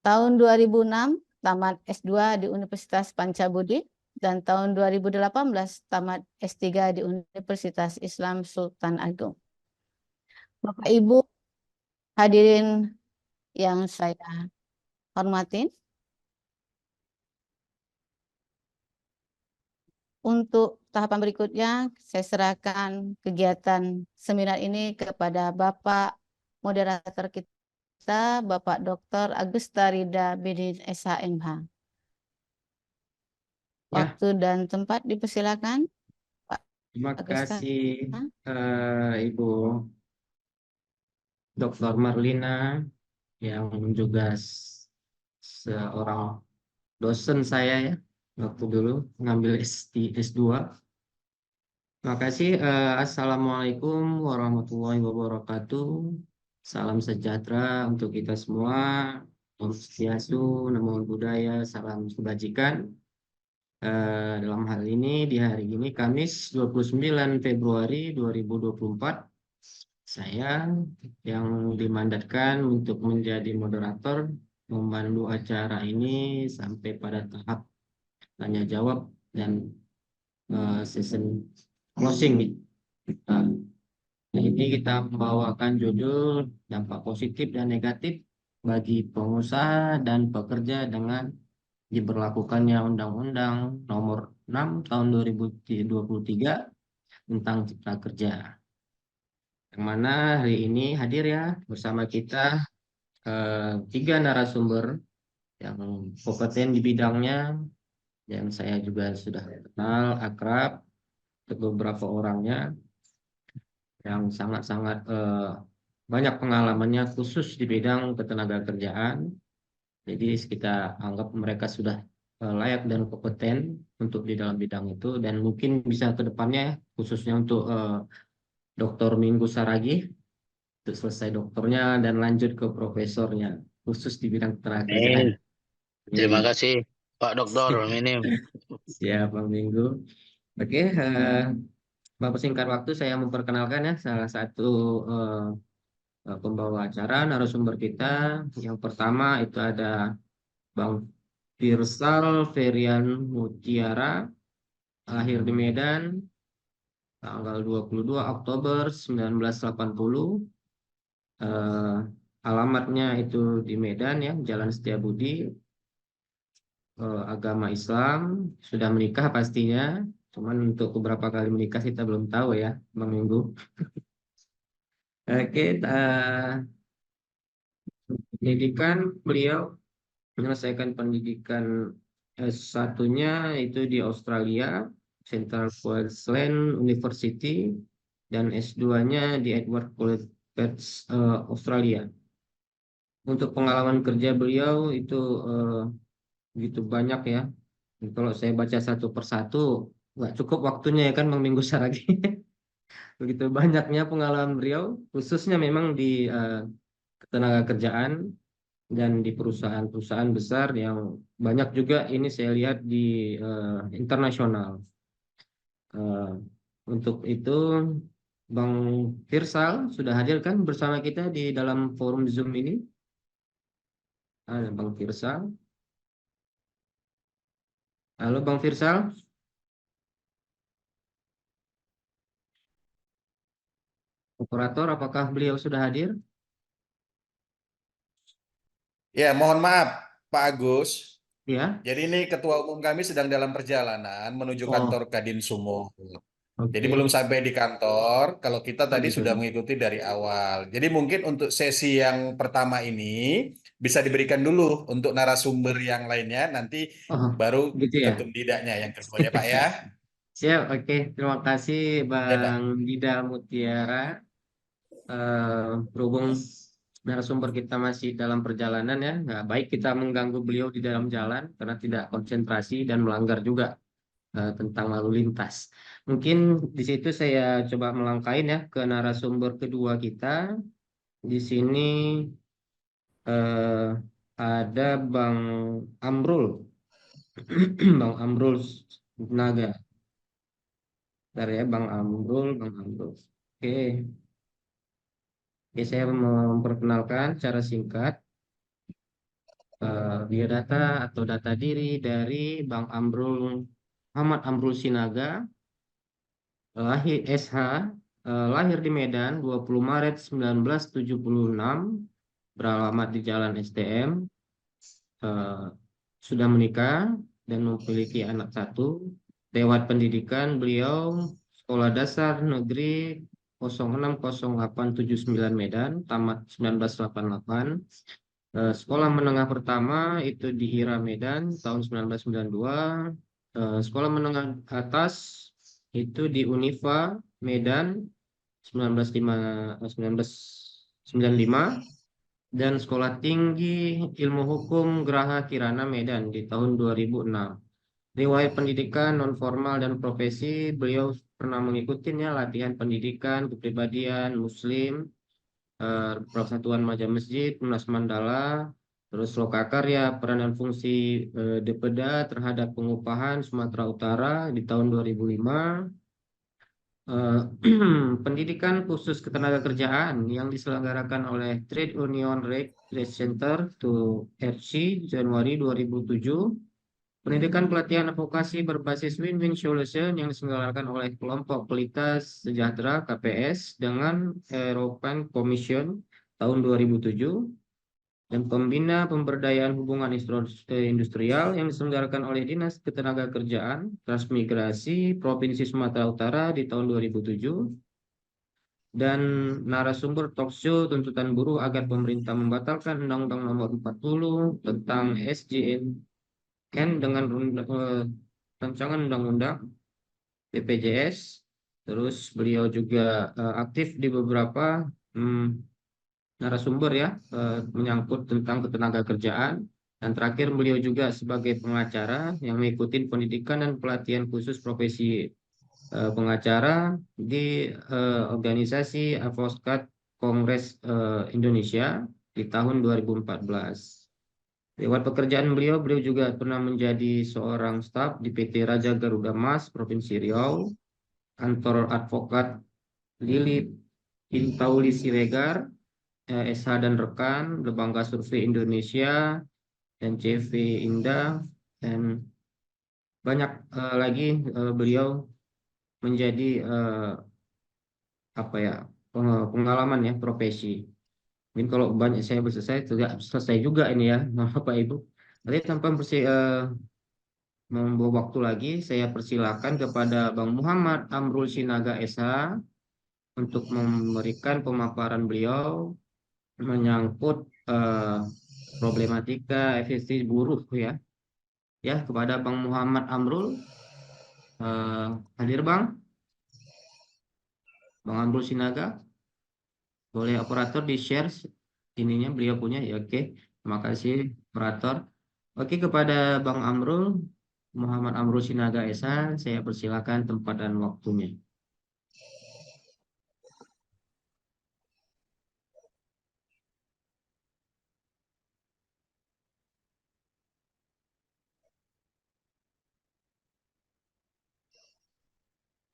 Tahun 2006 tamat S2 di Universitas Pancabudi dan tahun 2018 tamat S3 di Universitas Islam Sultan Agung. Bapak Ibu hadirin yang saya hormati, untuk tahapan berikutnya, saya serahkan kegiatan seminar ini kepada Bapak moderator kita, Bapak Dr. Agusta Rida Minin, SHMH. Waktu dan tempat dipersilakan, Pak Terima Agusta. kasih Ibu Dr. Marlina yang juga seorang dosen saya ya waktu dulu ngambil S2. Terima kasih. Assalamualaikum warahmatullahi wabarakatuh. Salam sejahtera untuk kita semua. Om Swastiastu, Namo Buddhaya, salam kebajikan. Dalam hal ini, di hari ini Kamis 29 Februari 2024, saya yang dimandatkan untuk menjadi moderator memandu acara ini sampai pada tahap tanya jawab dan session closing. Nah, ini kita membawakan judul dampak positif dan negatif bagi pengusaha dan pekerja dengan diberlakukannya Undang-Undang Nomor 6 Tahun 2023 tentang Cipta Kerja. Yang mana hari ini hadir ya bersama kita 3 narasumber yang kompeten di bidangnya, yang saya juga sudah kenal akrab untuk beberapa orangnya, yang sangat-sangat banyak pengalamannya khusus di bidang ketenagakerjaan. Jadi kita anggap mereka sudah layak dan kompeten untuk di dalam bidang itu, dan mungkin bisa ke depannya khususnya untuk Dr. Minggu Saragih untuk selesai doktornya dan lanjut ke profesornya khusus di bidang ketenagakerjaan. Terima kasih Pak Dokter Minim. Siap Bang Minggu. Oke, Bapak singkat waktu saya memperkenalkan ya salah satu pembawa acara narasumber kita. Yang pertama itu ada Bang Firsal Ferian Mutiara, lahir di Medan tanggal 22 Oktober 1980. Alamatnya itu di Medan ya, Jalan Setiabudi. Agama Islam, sudah menikah pastinya. Cuman untuk beberapa kali menikah kita belum tahu ya, Bang Minggu. Oke, pendidikan beliau menyelesaikan pendidikan S1-nya itu di Australia, Central Queensland University, dan S2-nya di Edward College Perth, Australia. Untuk pengalaman kerja beliau itu begitu banyak ya. Kalau saya baca satu persatu, nggak cukup waktunya ya kan, Bang Minggu Saragi. Begitu banyaknya pengalaman beliau, khususnya memang di ketenaga kerjaan dan di perusahaan-perusahaan besar yang banyak juga ini saya lihat di internasional. Eh, untuk itu, Bang Firsal sudah hadir kan bersama kita di dalam forum Zoom ini? Ada Bang Firsal. Halo Bang Firsal. Operator, apakah beliau sudah hadir? Ya, mohon maaf, Pak Agus. Ya. Jadi ini ketua umum kami sedang dalam perjalanan menuju Oh, kantor Kadin Sumut. Jadi oke. belum sampai di kantor. Kalau kita Oh, tadi gitu. sudah mengikuti dari awal. Jadi mungkin untuk sesi yang pertama ini bisa diberikan dulu untuk narasumber yang lainnya. Nanti Oh, baru gitu ya. ketum didaknya yang kedua ya Pak ya. Siap, oke. Terima kasih Ya Pak. Bang Dida Mutiara. Berhubung narasumber kita masih dalam perjalanan ya, nggak baik kita mengganggu beliau di dalam jalan karena tidak konsentrasi dan melanggar juga tentang lalu lintas. Mungkin di situ saya coba melangkahin ya ke narasumber kedua kita. Di sini eh, ada Bang Amrul, Bang Amrul Naga. Bentar ya, Bang Amrul, Bang Amrul. Oke, oke, saya memperkenalkan secara singkat biodata atau data diri dari Bang Amrul Muhammad Amrul Sinaga, lahir SH, lahir di Medan 20 Maret 1976, beralamat di Jalan STM, sudah menikah dan memiliki anak satu. Lewat pendidikan beliau Sekolah Dasar Negeri 060879 Medan, tamat 1988. Sekolah menengah pertama itu di Hira Medan tahun 1992. Sekolah menengah atas itu di Unifa Medan 1995 dan Sekolah Tinggi Ilmu Hukum Geraha Kirana Medan di tahun 2006. Riwayat pendidikan non formal dan profesi, beliau pernah mengikutinya latihan pendidikan kepribadian Muslim, Persatuan Maja Masjid, Munas Mandala, terus Lokakarya, peran dan fungsi DPEDA terhadap pengupahan Sumatera Utara di tahun 2005. Pendidikan khusus ketenagakerjaan yang diselenggarakan oleh Trade Union Trade Center to RC Januari 2007. Pendidikan pelatihan advokasi berbasis win-win solution yang diselenggarakan oleh kelompok Pelita Sejahtera KPS dengan European Commission tahun 2007. Dan pembina pemberdayaan hubungan industrial yang diselenggarakan oleh Dinas Ketenagakerjaan Transmigrasi Provinsi Sumatera Utara di tahun 2007. Dan narasumber talkshow tuntutan buruh agar pemerintah membatalkan Undang-Undang Nomor 40 tentang SJN dengan rancangan undang-undang BPJS. Terus beliau juga aktif di beberapa narasumber ya, menyangkut tentang ketenagakerjaan. Dan terakhir beliau juga sebagai pengacara yang mengikuti pendidikan dan pelatihan khusus profesi pengacara di organisasi Advokat Kongres Indonesia di tahun 2014. Lewat pekerjaan beliau juga pernah menjadi seorang staf di PT Raja Garuda Mas Provinsi Riau, kantor advokat Lili Pintauli Siregar, SH dan rekan, Lembaga Survei Indonesia, dan CV Indah, dan banyak lagi beliau menjadi apa ya, pengalaman ya profesi. Mungkin kalau banyak saya selesai tidak selesai juga ini ya, Bapak Ibu. Nanti tanpa membawa waktu lagi, saya persilakan kepada Bang Muhammad Amrul Sinaga SH untuk memberikan pemaparan beliau menyangkut problematika efisiensi buruh ya. Ya, kepada Bang Muhammad Amrul, hadir Bang Amrul Sinaga. Boleh operator di-share ininya beliau punya ya. Oke. Terima kasih operator. Oke, kepada Bang Amrul, Muhammad Amrul Sinaga SH, saya persilakan tempat dan waktunya.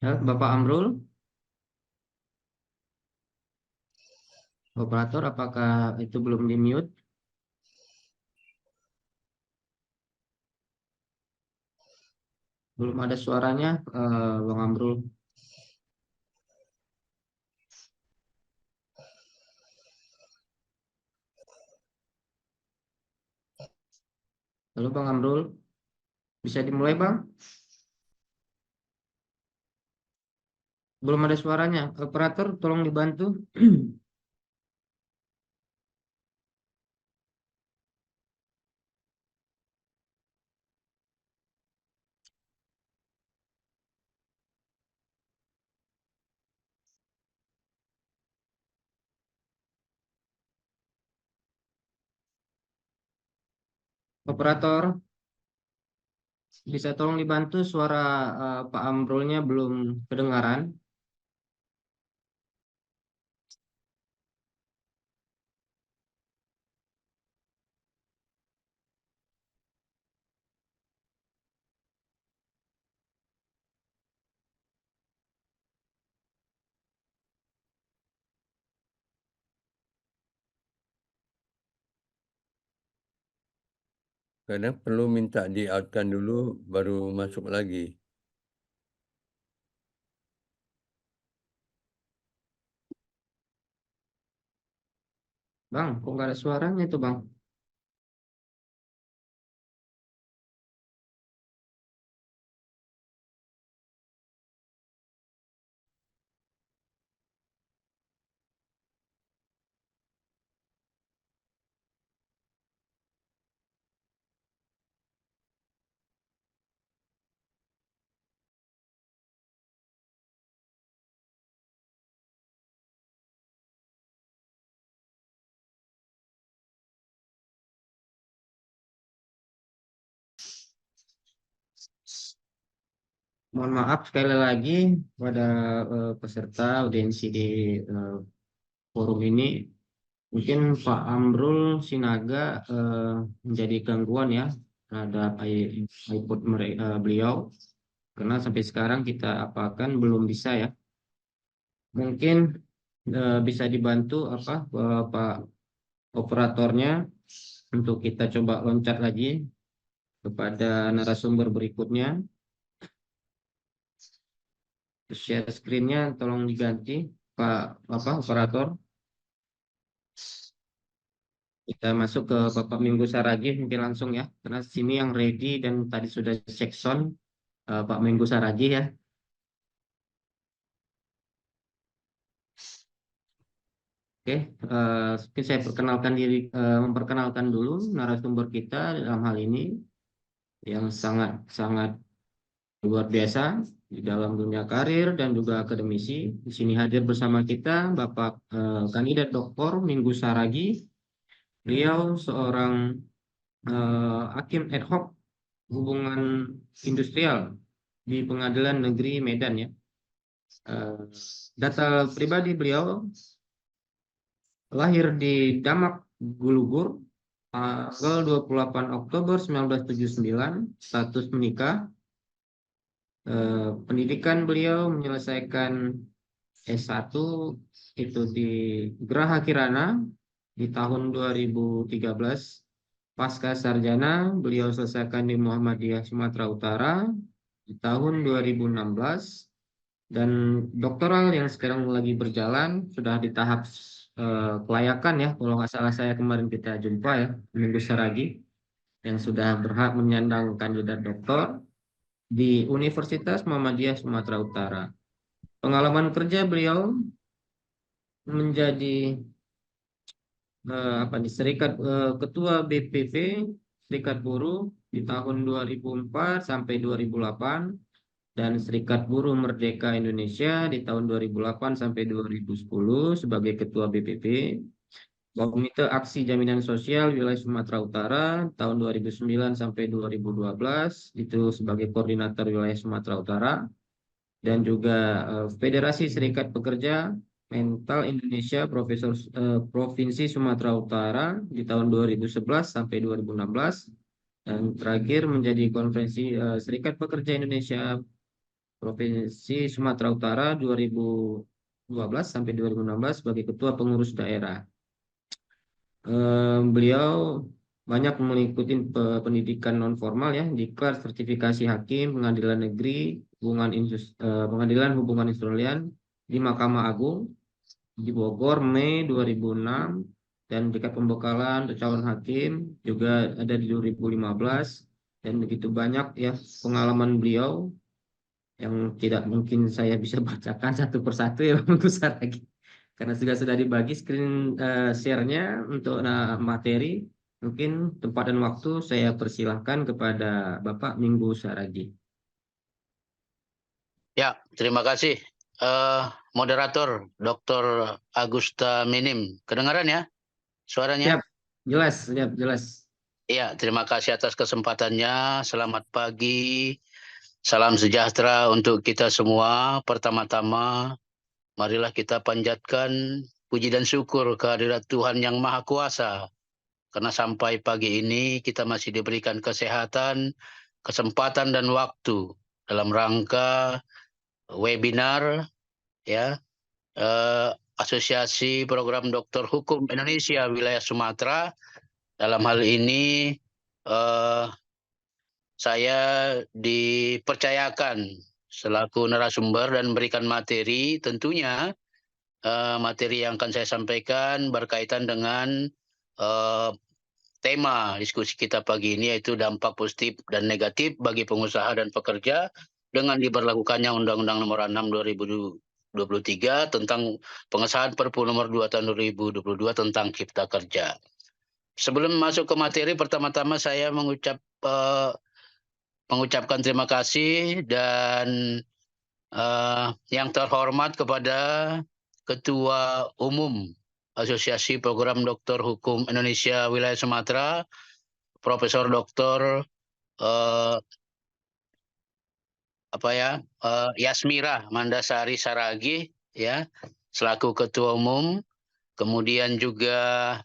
Ya, Bapak Amrul, operator, apakah itu belum di-mute? Belum ada suaranya, Bang Amrul. Halo Bang Amrul, bisa dimulai Bang? Belum ada suaranya. Operator, tolong dibantu. Operator, bisa tolong dibantu, suara Pak Amrulnya belum kedengaran. Kadang perlu minta di-outkan dulu baru masuk lagi. Bang, kok nggak ada suaranya itu Bang? Mohon maaf sekali lagi pada peserta audiensi di forum ini. Mungkin Pak Amrul Sinaga menjadi gangguan ya terhadap iPod beliau, karena sampai sekarang kita apakan belum bisa ya. Mungkin bisa dibantu Pak operatornya untuk kita coba loncat lagi kepada narasumber berikutnya. Share screen-nya tolong diganti Pak operator. Kita masuk ke Bapak Minggu Saragih mungkin langsung ya, karena sini yang ready dan tadi sudah cek sound Pak Minggu Saragih ya. Oke, mungkin saya memperkenalkan dulu narasumber kita dalam hal ini yang sangat luar biasa di dalam dunia karir dan juga akademisi. Di sini hadir bersama kita Bapak Kandidat Dr. Minggu Saragih. Beliau seorang hakim ad hoc hubungan industrial di Pengadilan Negeri Medan ya. Data pribadi beliau lahir di Damak, Gulugur, tanggal 28 Oktober 1979, status menikah. Pendidikan beliau menyelesaikan S1 itu di Geraha Kirana di tahun 2013. Pasca sarjana beliau selesaikan di Muhammadiyah Sumatera Utara di tahun 2016, dan doktoral yang sekarang lagi berjalan sudah di tahap kelayakan ya, kalau nggak salah saya kemarin kita jumpa ya Minggu Saragih, yang sudah berhak menyandang kandidat doktor di Universitas Muhammadiyah Sumatera Utara. Pengalaman kerja beliau menjadi ketua BPP Serikat Buruh di tahun 2004 sampai 2008, dan Serikat Buruh Merdeka Indonesia di tahun 2008 sampai 2010 sebagai Ketua BPP, Komite Aksi Jaminan Sosial Wilayah Sumatera Utara tahun 2009 sampai 2012 itu sebagai Koordinator Wilayah Sumatera Utara, dan juga Federasi Serikat Pekerja Mental Indonesia Provinsi Sumatera Utara di tahun 2011 sampai 2016, dan terakhir menjadi Konferensi Serikat Pekerja Indonesia Provinsi Sumatera Utara 2012 sampai 2016 sebagai Ketua Pengurus Daerah. Beliau banyak mengikuti pendidikan non formal ya, diklat sertifikasi hakim pengadilan negeri, pengadilan hubungan industrian di Mahkamah Agung di Bogor Mei 2006, dan diklat pembekalan untuk calon hakim juga ada di 2015, dan begitu banyak ya pengalaman beliau yang tidak mungkin saya bisa bacakan satu persatu ya Bang Saragi, karena sudah dibagi screen share-nya untuk materi. Mungkin tempat dan waktu saya persilahkan kepada Bapak Minggu Saragi. Ya, terima kasih. Moderator Dr. Agusta Minim, kedengaran ya suaranya? Siap, jelas. Ya, terima kasih atas kesempatannya. Selamat pagi, salam sejahtera untuk kita semua. Pertama-tama, marilah kita panjatkan puji dan syukur kehadirat Tuhan Yang Maha Kuasa. Karena sampai pagi ini kita masih diberikan kesehatan, kesempatan dan waktu dalam rangka webinar ya Asosiasi Program Dokter Hukum Indonesia Wilayah Sumatera. Dalam hal ini saya dipercayakan selaku narasumber dan memberikan materi. Tentunya materi yang akan saya sampaikan berkaitan dengan tema diskusi kita pagi ini, yaitu dampak positif dan negatif bagi pengusaha dan pekerja dengan diberlakukannya Undang-Undang Nomor 6 2023 tentang pengesahan Perpu Nomor 2 Tahun 2022 tentang Cipta Kerja. Sebelum masuk ke materi, pertama-tama saya mengucapkan terima kasih dan yang terhormat kepada Ketua Umum Asosiasi Program Dokter Hukum Indonesia Wilayah Sumatera, Profesor Dr. Yasmira Mandasari Saragi ya, selaku Ketua Umum. Kemudian juga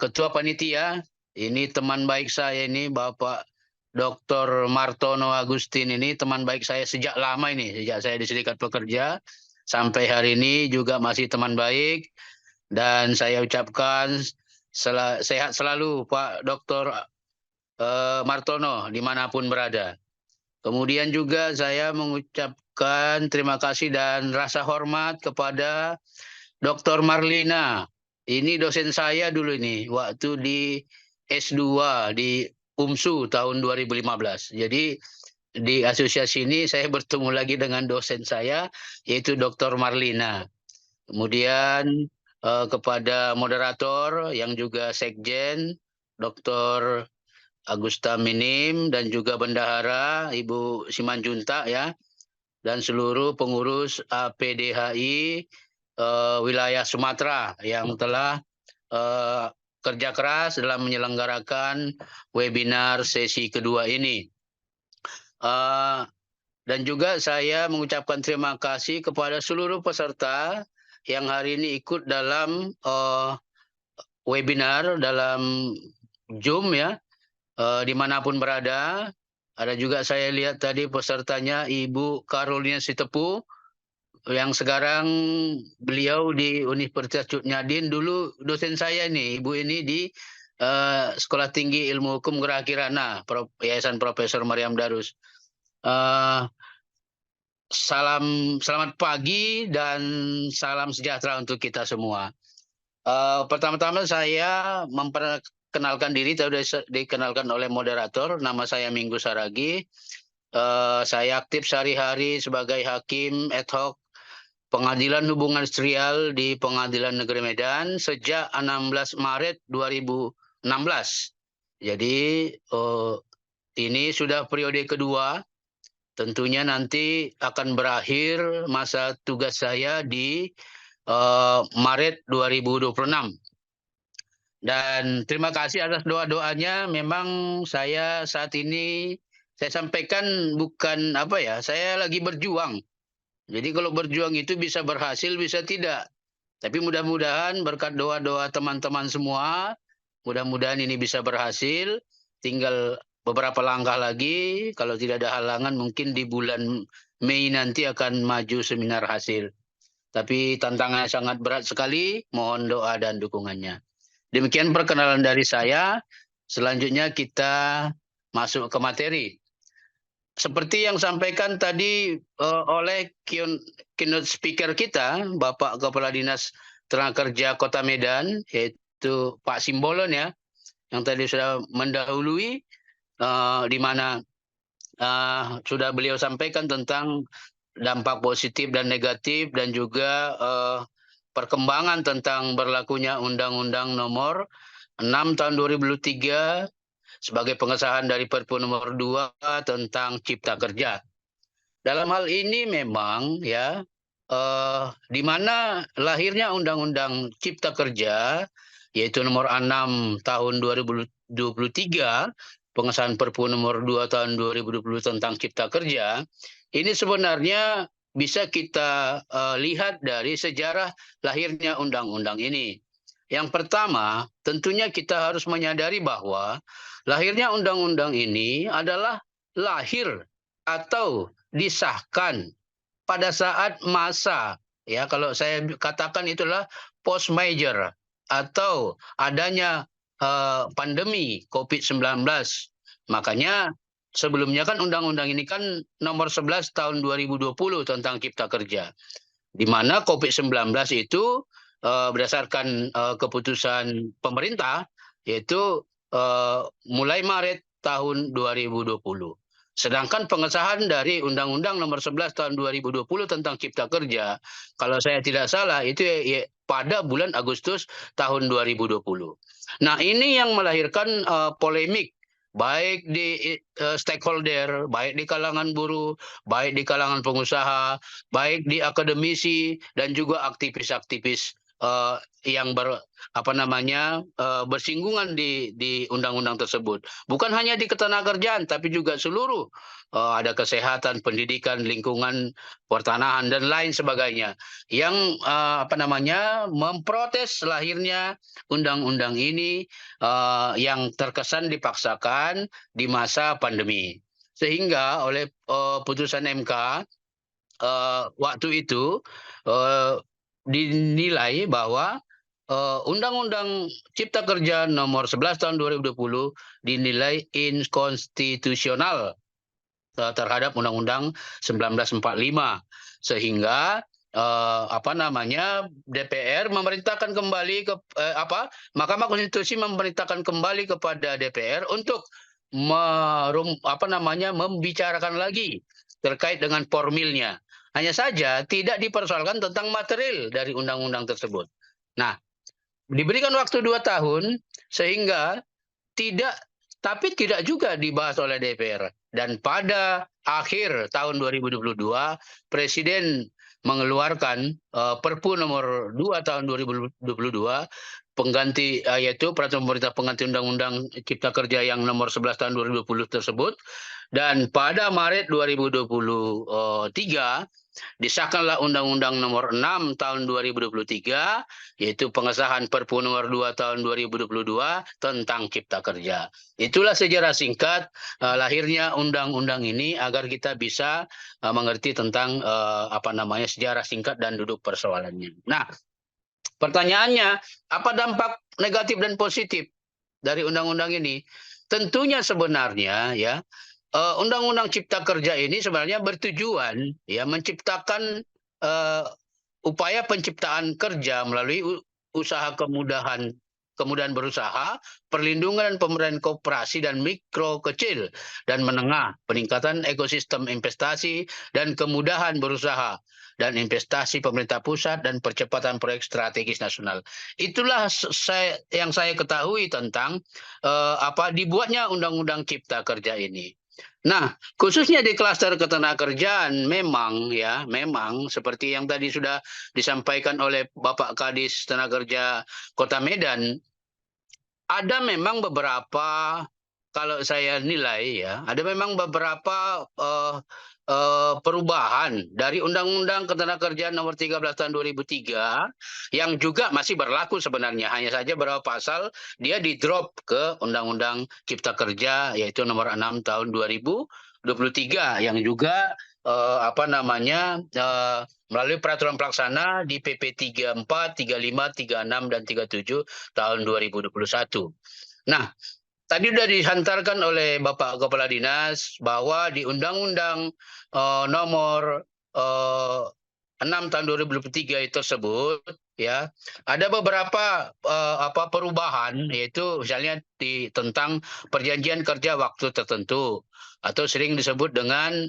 Ketua Panitia, ini teman baik saya ini Bapak Dr. Martono Agustin, ini teman baik saya sejak lama ini, sejak saya di Serikat Pekerja sampai hari ini juga masih teman baik. Dan saya ucapkan sehat selalu Pak Dr. Martono dimanapun berada. Kemudian juga saya mengucapkan terima kasih dan rasa hormat kepada Dr. Marlina. Ini dosen saya dulu ini, waktu di S2 di UMSU tahun 2015. Jadi di asosiasi ini saya bertemu lagi dengan dosen saya, yaitu Dr. Marlina. Kemudian kepada moderator yang juga sekjen, Dr. Agusta Minim, dan juga bendahara Ibu Simanjuntak ya, dan seluruh pengurus APDHI wilayah Sumatera yang telah kerja keras dalam menyelenggarakan webinar sesi kedua ini. Dan juga saya mengucapkan terima kasih kepada seluruh peserta yang hari ini ikut dalam webinar dalam Zoom ya, dimanapun berada. Ada juga saya lihat tadi pesertanya Ibu Carolina Sitepu, yang sekarang beliau di Universitas Cut Nyadin, dulu dosen saya ini, Ibu ini di Sekolah Tinggi Ilmu Hukum Geraha Kirana, Yayasan Profesor Maryam Darus. Selamat pagi dan salam sejahtera untuk kita semua. Pertama-tama saya memperkenalkan diri, sudah dikenalkan oleh moderator. Nama saya Minggu Saragi. Saya aktif sehari-hari sebagai hakim ad hoc Pengadilan Hubungan Industrial di Pengadilan Negeri Medan sejak 16 Maret 2016. Jadi ini sudah periode kedua tentunya nanti akan berakhir masa tugas saya di Maret 2026. Dan terima kasih atas doa-doanya. Memang saya saat ini saya sampaikan bukan apa ya, saya lagi berjuang. Jadi kalau berjuang itu bisa berhasil, bisa tidak. Tapi mudah-mudahan berkat doa-doa teman-teman semua, mudah-mudahan ini bisa berhasil. Tinggal beberapa langkah lagi, kalau tidak ada halangan mungkin di bulan Mei nanti akan maju seminar hasil. Tapi tantangannya sangat berat sekali, mohon doa dan dukungannya. Demikian perkenalan dari saya. Selanjutnya kita masuk ke materi. Seperti yang sampaikan tadi oleh keynote speaker kita, Bapak Kepala Dinas Tenaga Kerja Kota Medan, yaitu Pak Simbolon ya, yang tadi sudah mendahului, di mana sudah beliau sampaikan tentang dampak positif dan negatif dan juga perkembangan tentang berlakunya Undang-Undang Nomor 6 Tahun 2003 sebagai pengesahan dari Perpu Nomor 2 tentang Cipta Kerja. Dalam hal ini memang ya di mana lahirnya Undang-Undang Cipta Kerja yaitu Nomor 6 Tahun 2023, pengesahan Perpu Nomor 2 Tahun 2020 tentang Cipta Kerja, ini sebenarnya bisa kita lihat dari sejarah lahirnya undang-undang ini. Yang pertama, tentunya kita harus menyadari bahwa lahirnya undang-undang ini adalah lahir atau disahkan pada saat masa, ya kalau saya katakan itulah post major atau adanya pandemi COVID-19. Makanya sebelumnya kan undang-undang ini kan nomor 11 tahun 2020 tentang Cipta Kerja. Di mana COVID-19 itu berdasarkan keputusan pemerintah yaitu mulai Maret tahun 2020. Sedangkan pengesahan dari Undang-Undang Nomor 11 Tahun 2020 tentang Cipta Kerja, kalau saya tidak salah itu ya, pada bulan Agustus tahun 2020. Nah, ini yang melahirkan polemik baik di stakeholder, baik di kalangan buruh, baik di kalangan pengusaha, baik di akademisi dan juga aktivis-aktivis yang bersinggungan di undang-undang tersebut. Bukan hanya di ketenagakerjaan, tapi juga seluruh ada kesehatan, pendidikan, lingkungan, pertanahan dan lain sebagainya yang memprotes lahirnya undang-undang ini yang terkesan dipaksakan di masa pandemi. Sehingga oleh putusan MK waktu itu dinilai bahwa Undang-Undang Cipta Kerja Nomor 11 Tahun 2020 dinilai inkonstitusional terhadap Undang-Undang 1945 sehingga DPR memerintahkan kembali ke Mahkamah Konstitusi memerintahkan kembali kepada DPR untuk membicarakan lagi terkait dengan formilnya. Hanya saja tidak dipersoalkan tentang material dari undang-undang tersebut. Nah, diberikan waktu 2 tahun sehingga tidak juga dibahas oleh DPR. Dan pada akhir tahun 2022, Presiden mengeluarkan Perpu Nomor 2 Tahun 2022 pengganti yaitu Peraturan Pemerintah Pengganti Undang-Undang Cipta Kerja yang Nomor 11 Tahun 2020 tersebut. Dan pada Maret 2023 disahkanlah Undang-Undang Nomor 6 Tahun 2023 yaitu pengesahan Perpu Nomor 2 Tahun 2022 tentang Cipta Kerja. Itulah sejarah singkat lahirnya undang-undang ini agar kita bisa mengerti tentang sejarah singkat dan duduk persoalannya. Nah, pertanyaannya, apa dampak negatif dan positif dari undang-undang ini? Tentunya sebenarnya ya Undang-Undang Cipta Kerja ini sebenarnya bertujuan ya menciptakan upaya penciptaan kerja melalui usaha kemudahan berusaha, perlindungan dan pemberdayaan koperasi dan mikro, kecil dan menengah, peningkatan ekosistem investasi dan kemudahan berusaha dan investasi pemerintah pusat dan percepatan proyek strategis nasional. Itulah yang saya ketahui tentang dibuatnya Undang-Undang Cipta Kerja ini. Nah, khususnya di klaster ketenagakerjaan memang seperti yang tadi sudah disampaikan oleh Bapak Kadis Tenaga Kota Medan, ada memang beberapa, kalau saya nilai ya, ada memang beberapa perubahan dari Undang-Undang Ketenagakerjaan Nomor 13 Tahun 2003 yang juga masih berlaku sebenarnya. Hanya saja beberapa pasal dia di-drop ke Undang-Undang Cipta Kerja yaitu Nomor 6 Tahun 2023 yang juga melalui peraturan pelaksana di PP 34, 35, 36 dan 37 tahun 2021. Nah, tadi sudah dihantarkan oleh Bapak Kepala Dinas bahwa di Undang-Undang Nomor 6 tahun 2023 tersebut ya ada beberapa perubahan, yaitu misalnya tentang perjanjian kerja waktu tertentu atau sering disebut dengan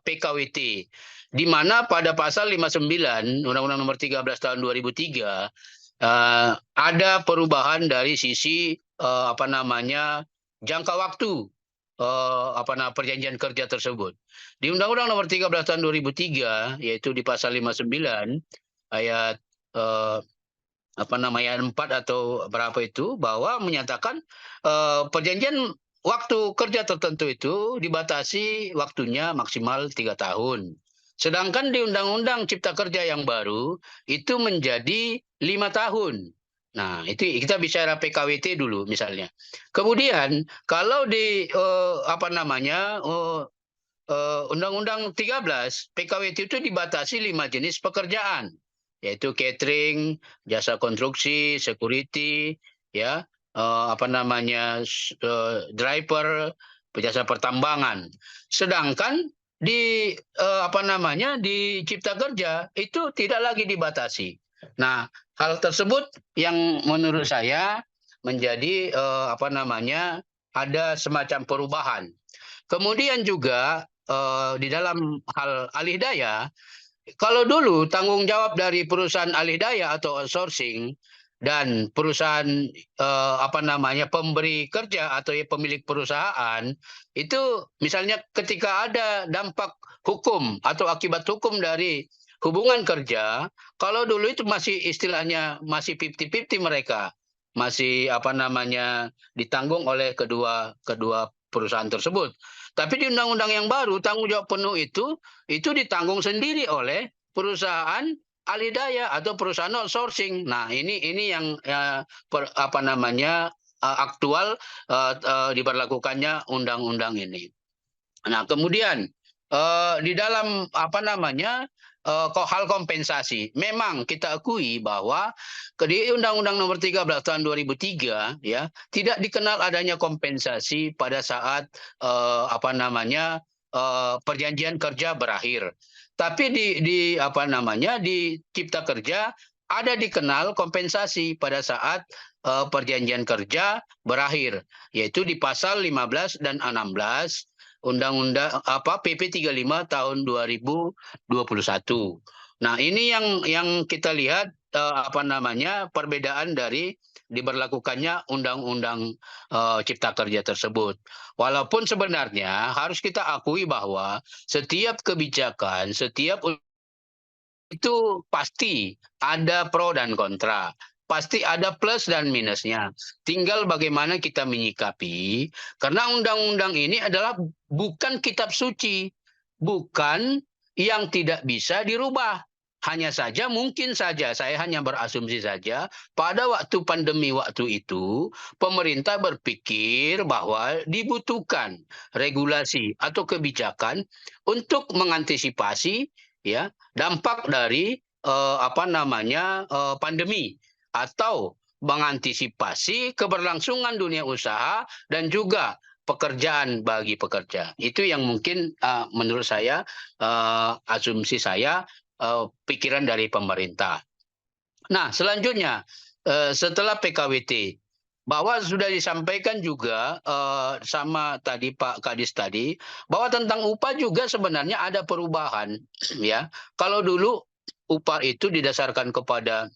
PKWT, di mana pada pasal 59 Undang-Undang Nomor 13 tahun 2003 ada perubahan dari sisi jangka waktu perjanjian kerja tersebut. Di Undang-Undang Nomor 13 tahun 2003 yaitu di pasal 59 ayat 4 atau berapa itu, bahwa menyatakan perjanjian waktu kerja tertentu itu dibatasi waktunya maksimal 3 tahun. Sedangkan di Undang-Undang Cipta Kerja yang baru itu menjadi 5 tahun. Nah, itu kita bicara PKWT dulu misalnya. Kemudian kalau di Undang-Undang 13 PKWT itu dibatasi 5 jenis pekerjaan, yaitu catering, jasa konstruksi, security, ya, driver, jasa pertambangan. Sedangkan di di Cipta Kerja itu tidak lagi dibatasi. Nah, hal tersebut yang menurut saya menjadi ada semacam perubahan. Kemudian juga di dalam hal alih daya, kalau dulu tanggung jawab dari perusahaan alih daya atau outsourcing dan perusahaan pemberi kerja atau pemilik perusahaan itu, misalnya ketika ada dampak hukum atau akibat hukum dari hubungan kerja, kalau dulu itu masih istilahnya masih 50-50 mereka, masih ditanggung oleh kedua perusahaan tersebut. Tapi di undang-undang yang baru tanggung jawab penuh itu ditanggung sendiri oleh perusahaan alih daya atau perusahaan outsourcing. Nah, ini yang aktual diberlakukannya undang-undang ini. Nah, kemudian di dalam hal kompensasi, memang kita akui bahwa di Undang-Undang Nomor 13 tahun 2003 ya tidak dikenal adanya kompensasi pada saat perjanjian kerja berakhir. Tapi di Cipta Kerja ada dikenal kompensasi pada saat perjanjian kerja berakhir, yaitu di pasal 15 dan 16 Undang-Undang PP 35 tahun 2021. Nah, ini yang kita lihat perbedaan dari diberlakukannya Undang-Undang Cipta Kerja tersebut. Walaupun sebenarnya harus kita akui bahwa setiap kebijakan, itu pasti ada pro dan kontra. Pasti ada plus dan minusnya. Tinggal bagaimana kita menyikapi, karena undang-undang ini adalah bukan kitab suci, bukan yang tidak bisa dirubah. Hanya saja, mungkin saja, saya hanya berasumsi saja, pada waktu pandemi waktu itu, pemerintah berpikir bahwa dibutuhkan regulasi atau kebijakan untuk mengantisipasi ya dampak dari pandemi, atau mengantisipasi keberlangsungan dunia usaha dan juga pekerjaan bagi pekerja. Itu yang mungkin menurut saya asumsi saya, pikiran dari pemerintah. Nah, selanjutnya setelah PKWT, bahwa sudah disampaikan juga sama tadi Pak Kadis tadi, bahwa tentang upah juga sebenarnya ada perubahan ya. Kalau dulu upah itu didasarkan kepada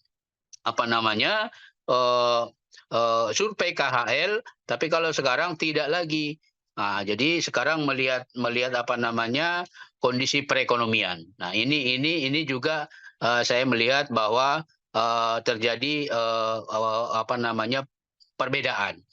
survei KHL, tapi kalau sekarang tidak lagi. Nah, jadi sekarang melihat apa namanya kondisi perekonomian. Nah, ini juga saya melihat bahwa terjadi apa namanya perbedaan.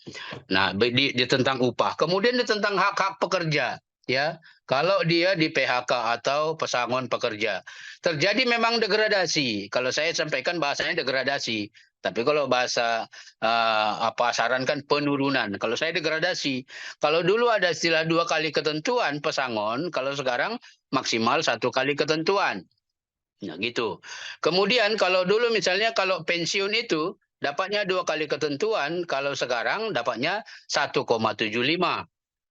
Nah, di tentang upah. Kemudian di tentang hak-hak pekerja, ya. Kalau dia di PHK atau pesangon pekerja, terjadi memang degradasi. Kalau saya sampaikan bahasanya degradasi. Tapi kalau bahasa apa sarankan penurunan. Kalau saya degradasi. Kalau dulu ada istilah 2 kali ketentuan pesangon, kalau sekarang maksimal 1 kali ketentuan. Nah, gitu. Kemudian kalau dulu misalnya kalau pensiun itu dapatnya 2 kali ketentuan, kalau sekarang dapatnya 1,75.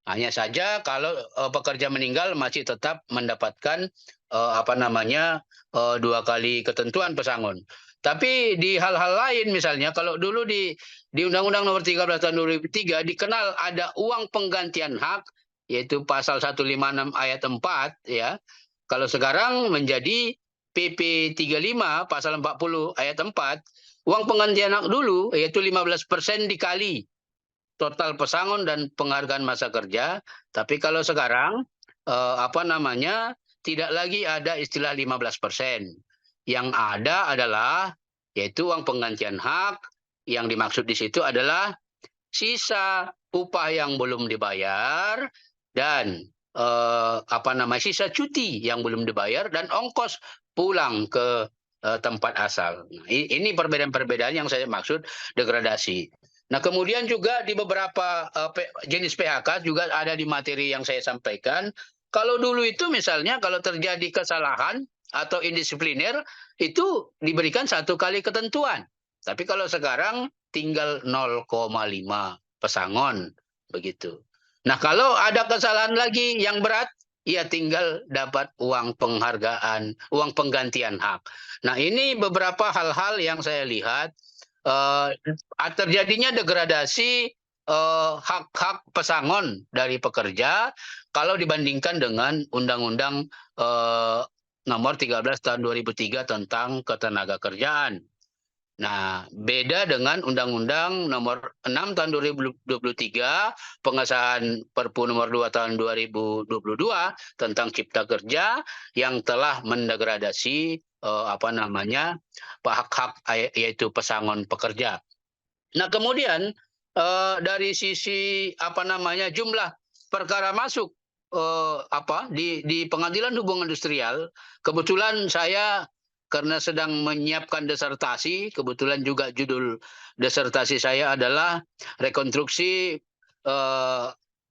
Hanya saja kalau pekerja meninggal masih tetap mendapatkan apa namanya 2 kali ketentuan pesangon. Tapi di hal-hal lain misalnya kalau dulu di Undang-Undang Nomor 13 Tahun 2003 dikenal ada uang penggantian hak yaitu pasal 156 ayat 4 ya. Kalau sekarang menjadi PP 35 pasal 40 ayat 4, uang penggantian hak dulu yaitu 15% dikali total pesangon dan penghargaan masa kerja. Tapi kalau sekarang apa namanya tidak lagi ada istilah 15%. Yang ada adalah yaitu uang penggantian hak, yang dimaksud di situ adalah sisa upah yang belum dibayar dan apa namanya sisa cuti yang belum dibayar dan ongkos pulang ke tempat asal. Nah, ini perbedaan-perbedaan yang saya maksud degradasi. Nah, kemudian juga di beberapa jenis PHK juga ada di materi yang saya sampaikan. Kalau dulu itu misalnya kalau terjadi kesalahan atau indisipliner itu diberikan 1 kali ketentuan. Tapi kalau sekarang tinggal 0,5 pesangon begitu. Nah, kalau ada kesalahan lagi yang berat, ya tinggal dapat uang penghargaan, uang penggantian hak. Nah, ini beberapa hal-hal yang saya lihat terjadinya degradasi hak-hak pesangon dari pekerja kalau dibandingkan dengan Undang-Undang Nomor 13 Tahun 2003 tentang Ketenagakerjaan. Nah, beda dengan Undang-Undang Nomor 6 Tahun 2023 pengesahan Perpu Nomor 2 Tahun 2022 tentang Cipta Kerja yang telah mendegradasi apa namanya hak-hak yaitu pesangon pekerja. Nah, kemudian dari sisi apa namanya jumlah perkara masuk apa di Pengadilan Hubungan Industrial, kebetulan saya karena sedang menyiapkan disertasi, kebetulan juga judul disertasi saya adalah rekonstruksi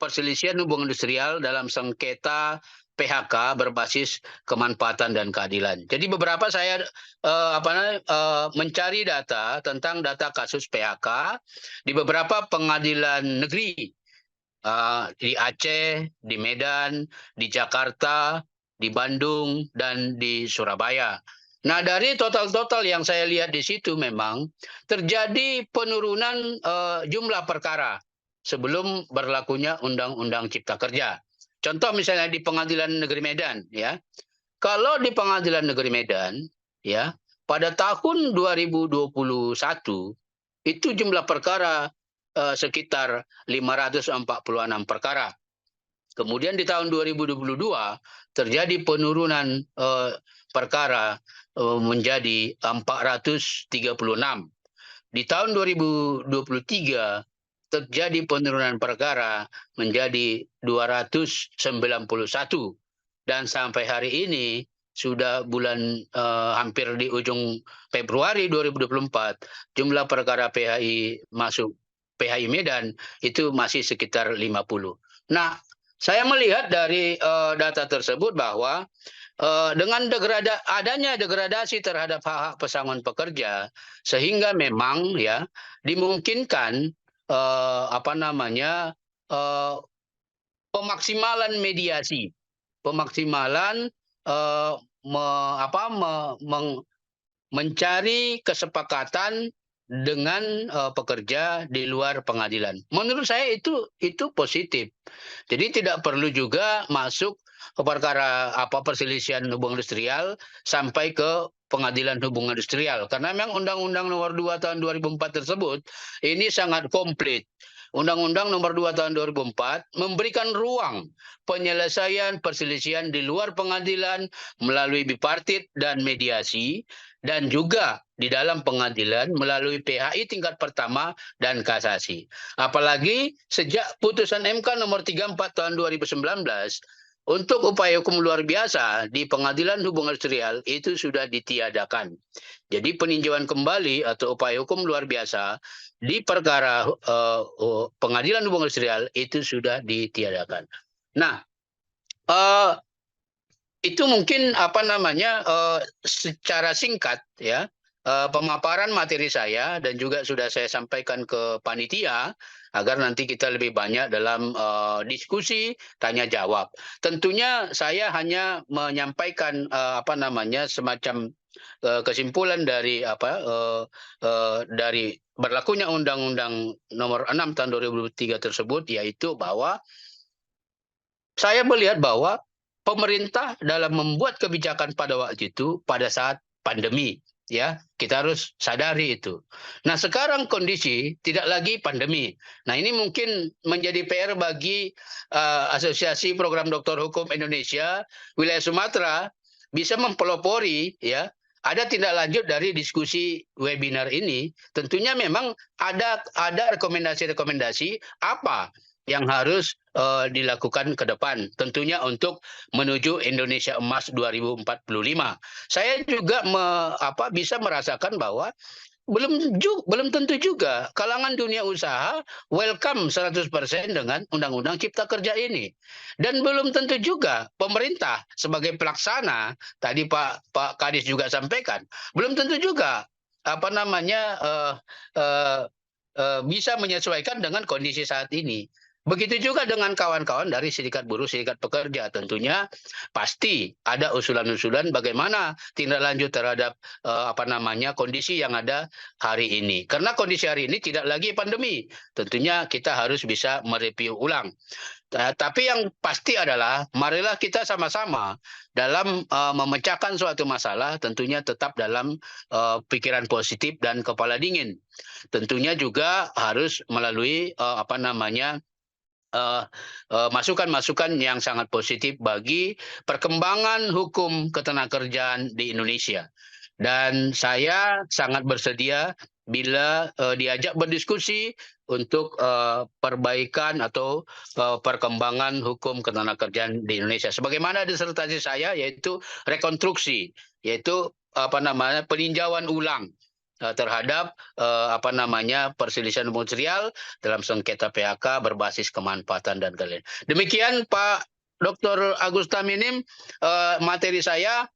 perselisihan hubungan industrial dalam sengketa PHK berbasis kemanfaatan dan keadilan. Jadi beberapa saya mencari data tentang data kasus PHK di beberapa pengadilan negeri di Aceh, di Medan, di Jakarta, di Bandung, dan di Surabaya. Nah, dari total-total yang saya lihat di situ memang terjadi penurunan jumlah perkara sebelum berlakunya Undang-Undang Cipta Kerja. Contoh misalnya di Pengadilan Negeri Medan, ya. Kalau di Pengadilan Negeri Medan, ya, pada tahun 2021 itu jumlah perkara sekitar 546 perkara. Kemudian di tahun 2022 terjadi penurunan perkara menjadi 436. Di tahun 2023 terjadi penurunan perkara menjadi 291. Dan sampai hari ini sudah bulan hampir di ujung Februari 2024 jumlah perkara PHI masuk PHI Medan itu masih sekitar 50. Nah, saya melihat dari data tersebut bahwa dengan adanya degradasi terhadap hak-hak pesangon pekerja, sehingga memang ya dimungkinkan apa namanya pemaksimalan mediasi, pemaksimalan mencari kesepakatan dengan pekerja di luar pengadilan. Menurut saya itu positif. Jadi tidak perlu juga masuk ke perkara perselisihan hubungan industrial sampai ke Pengadilan Hubungan Industrial karena memang Undang-Undang Nomor 2 Tahun 2004 tersebut ini sangat komplit. Undang-Undang Nomor 2 Tahun 2004 memberikan ruang penyelesaian perselisihan di luar pengadilan melalui bipartit dan mediasi, dan juga di dalam pengadilan melalui PHI tingkat pertama dan kasasi. Apalagi sejak putusan MK Nomor 34 Tahun 2019, untuk upaya hukum luar biasa di pengadilan hubungan industrial itu sudah ditiadakan. Jadi peninjauan kembali atau upaya hukum luar biasa di perkara pengadilan hubungan industrial itu sudah ditiadakan. Nah, itu mungkin secara singkat ya, pemaparan materi saya, dan juga sudah saya sampaikan ke panitia agar nanti kita lebih banyak dalam diskusi tanya jawab. Tentunya saya hanya menyampaikan semacam kesimpulan dari dari berlakunya Undang-Undang Nomor 6 Tahun 2003 tersebut, yaitu bahwa saya melihat bahwa pemerintah dalam membuat kebijakan pada waktu itu pada saat pandemi, ya, kita harus sadari itu. Nah, sekarang kondisi tidak lagi pandemi. Nah, ini mungkin menjadi PR bagi Asosiasi Program Doktor Hukum Indonesia Wilayah Sumatera bisa mempelopori, ya, ada tindak lanjut dari diskusi webinar ini. Tentunya memang ada rekomendasi-rekomendasi apa yang harus dilakukan ke depan, tentunya untuk menuju Indonesia Emas 2045. Saya juga bisa merasakan bahwa belum tentu juga kalangan dunia usaha welcome 100% dengan Undang-Undang Cipta Kerja ini. Dan belum tentu juga pemerintah sebagai pelaksana, tadi Pak Kadis juga sampaikan, belum tentu juga bisa menyesuaikan dengan kondisi saat ini. Begitu juga dengan kawan-kawan dari serikat buruh, serikat pekerja. Tentunya pasti ada usulan-usulan bagaimana tindak lanjut terhadap kondisi yang ada hari ini. Karena kondisi hari ini tidak lagi pandemi. Tentunya kita harus bisa mereview ulang. Tapi yang pasti adalah marilah kita sama-sama dalam memecahkan suatu masalah, tentunya tetap dalam pikiran positif dan kepala dingin. Tentunya juga harus melalui masukan-masukan yang sangat positif bagi perkembangan hukum ketenagakerjaan di Indonesia. Dan saya sangat bersedia bila diajak berdiskusi untuk perbaikan atau perkembangan hukum ketenagakerjaan di Indonesia. Sebagaimana disertasi saya, yaitu rekonstruksi, yaitu peninjauan ulang terhadap perselisihan industrial dalam sengketa PHK berbasis kemanfaatan dan kalian. Demikian Pak Dr. Agusta Minim materi saya,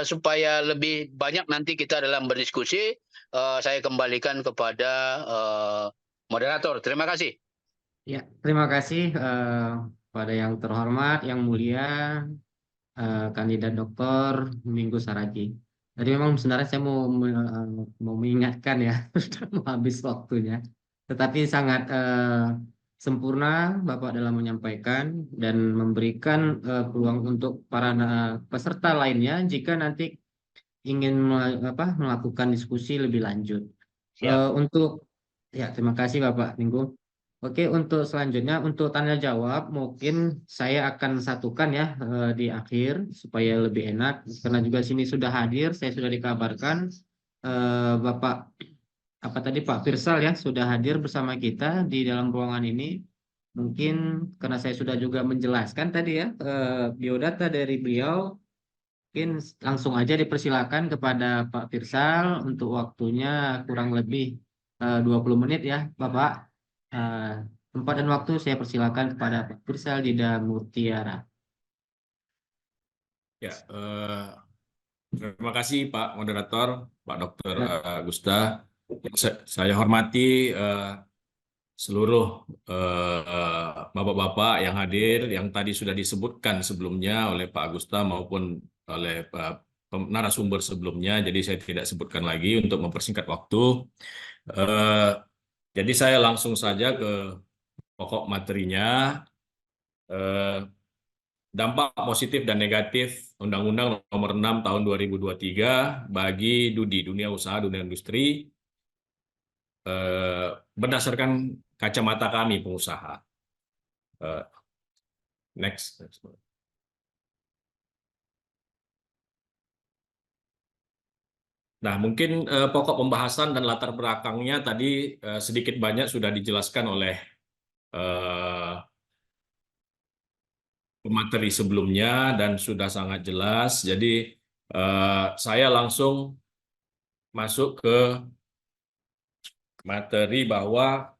supaya lebih banyak nanti kita dalam berdiskusi, saya kembalikan kepada moderator. Terima kasih. Ya, terima kasih pada yang terhormat, yang mulia, kandidat Dr. Minggu Saragi. Jadi memang sebenarnya saya mau mengingatkan ya, sudah mau habis waktunya. Tetapi sangat sempurna Bapak dalam menyampaikan dan memberikan peluang untuk para peserta lainnya jika nanti ingin melakukan diskusi lebih lanjut. Terima kasih Bapak Minggu. Oke, untuk selanjutnya untuk tanya jawab mungkin saya akan satukan ya di akhir supaya lebih enak, karena juga sini sudah hadir, saya sudah dikabarkan Bapak Pak Firsal ya sudah hadir bersama kita di dalam ruangan ini. Mungkin karena saya sudah juga menjelaskan tadi ya biodata dari beliau, mungkin langsung aja dipersilakan kepada Pak Firsal untuk waktunya kurang lebih 20 menit ya Bapak. Tempat dan waktu saya persilakan kepada Pak Firsal Dida Murtiara. Ya, terima kasih Pak Moderator, Pak Dr. Agusta. Saya hormati seluruh bapak-bapak yang hadir, yang tadi sudah disebutkan sebelumnya oleh Pak Agusta maupun oleh narasumber sebelumnya. Jadi saya tidak sebutkan lagi untuk mempersingkat waktu. Jadi saya langsung saja ke pokok materinya. Dampak positif dan negatif Undang-Undang Nomor 6 Tahun 2023 bagi dunia usaha, dunia industri. berdasarkan kacamata kami pengusaha. Next. Nah, mungkin pokok pembahasan dan latar belakangnya tadi sedikit banyak sudah dijelaskan oleh pemateri sebelumnya dan sudah sangat jelas. Jadi saya langsung masuk ke materi bahwa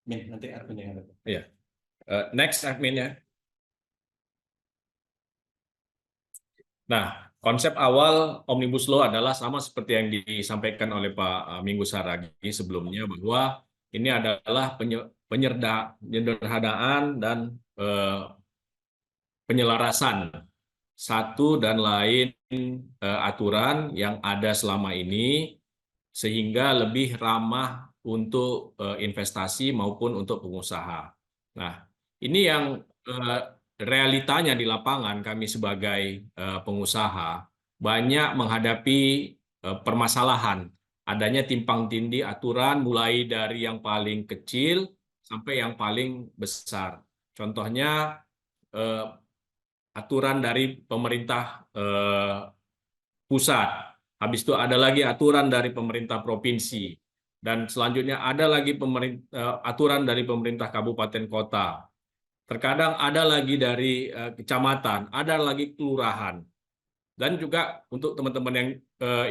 Nanti adminnya yang ada. ya next admin ya. Nah, konsep awal Omnibus Law adalah sama seperti yang disampaikan oleh Pak Minggu Saragi sebelumnya, bahwa ini adalah penyederhanaan dan penyelarasan satu dan lain aturan yang ada selama ini sehingga lebih ramah untuk investasi maupun untuk pengusaha. Nah, ini yang realitanya di lapangan kami sebagai pengusaha banyak menghadapi permasalahan adanya timpang tindih aturan mulai dari yang paling kecil sampai yang paling besar. Contohnya aturan dari pemerintah pusat, habis itu ada lagi aturan dari pemerintah provinsi, dan selanjutnya ada lagi aturan dari pemerintah kabupaten kota. Terkadang ada lagi dari kecamatan, ada lagi kelurahan. Dan juga untuk teman-teman yang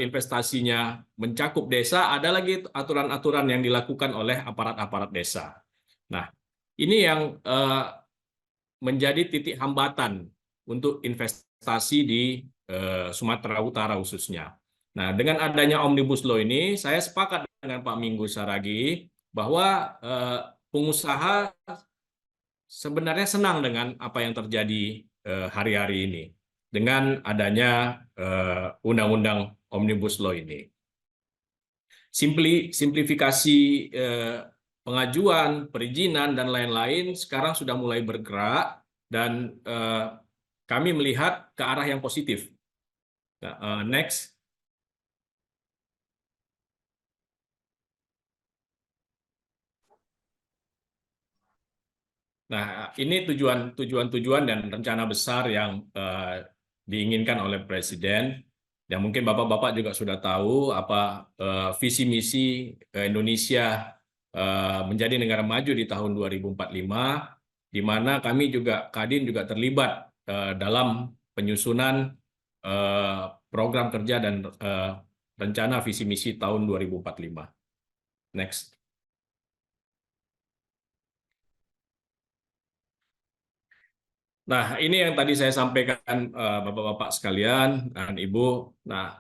investasinya mencakup desa, ada lagi aturan-aturan yang dilakukan oleh aparat-aparat desa. Nah, ini yang menjadi titik hambatan untuk investasi di Sumatera Utara khususnya. Nah, dengan adanya Omnibus Law ini, saya sepakat dengan Pak Minggu Saragi bahwa pengusaha sebenarnya senang dengan apa yang terjadi hari-hari ini dengan adanya undang-undang Omnibus Law ini. Simplifikasi pengajuan, perizinan, dan lain-lain sekarang sudah mulai bergerak dan kami melihat ke arah yang positif. Nah, next. Nah, ini tujuan dan rencana besar yang diinginkan oleh Presiden. Yang mungkin Bapak-Bapak juga sudah tahu apa visi misi Indonesia menjadi negara maju di tahun 2045, di mana kami juga Kadin juga terlibat dalam penyusunan program kerja dan rencana visi misi tahun 2045. Next. Nah, ini yang tadi saya sampaikan Bapak-Bapak sekalian dan Ibu. Nah,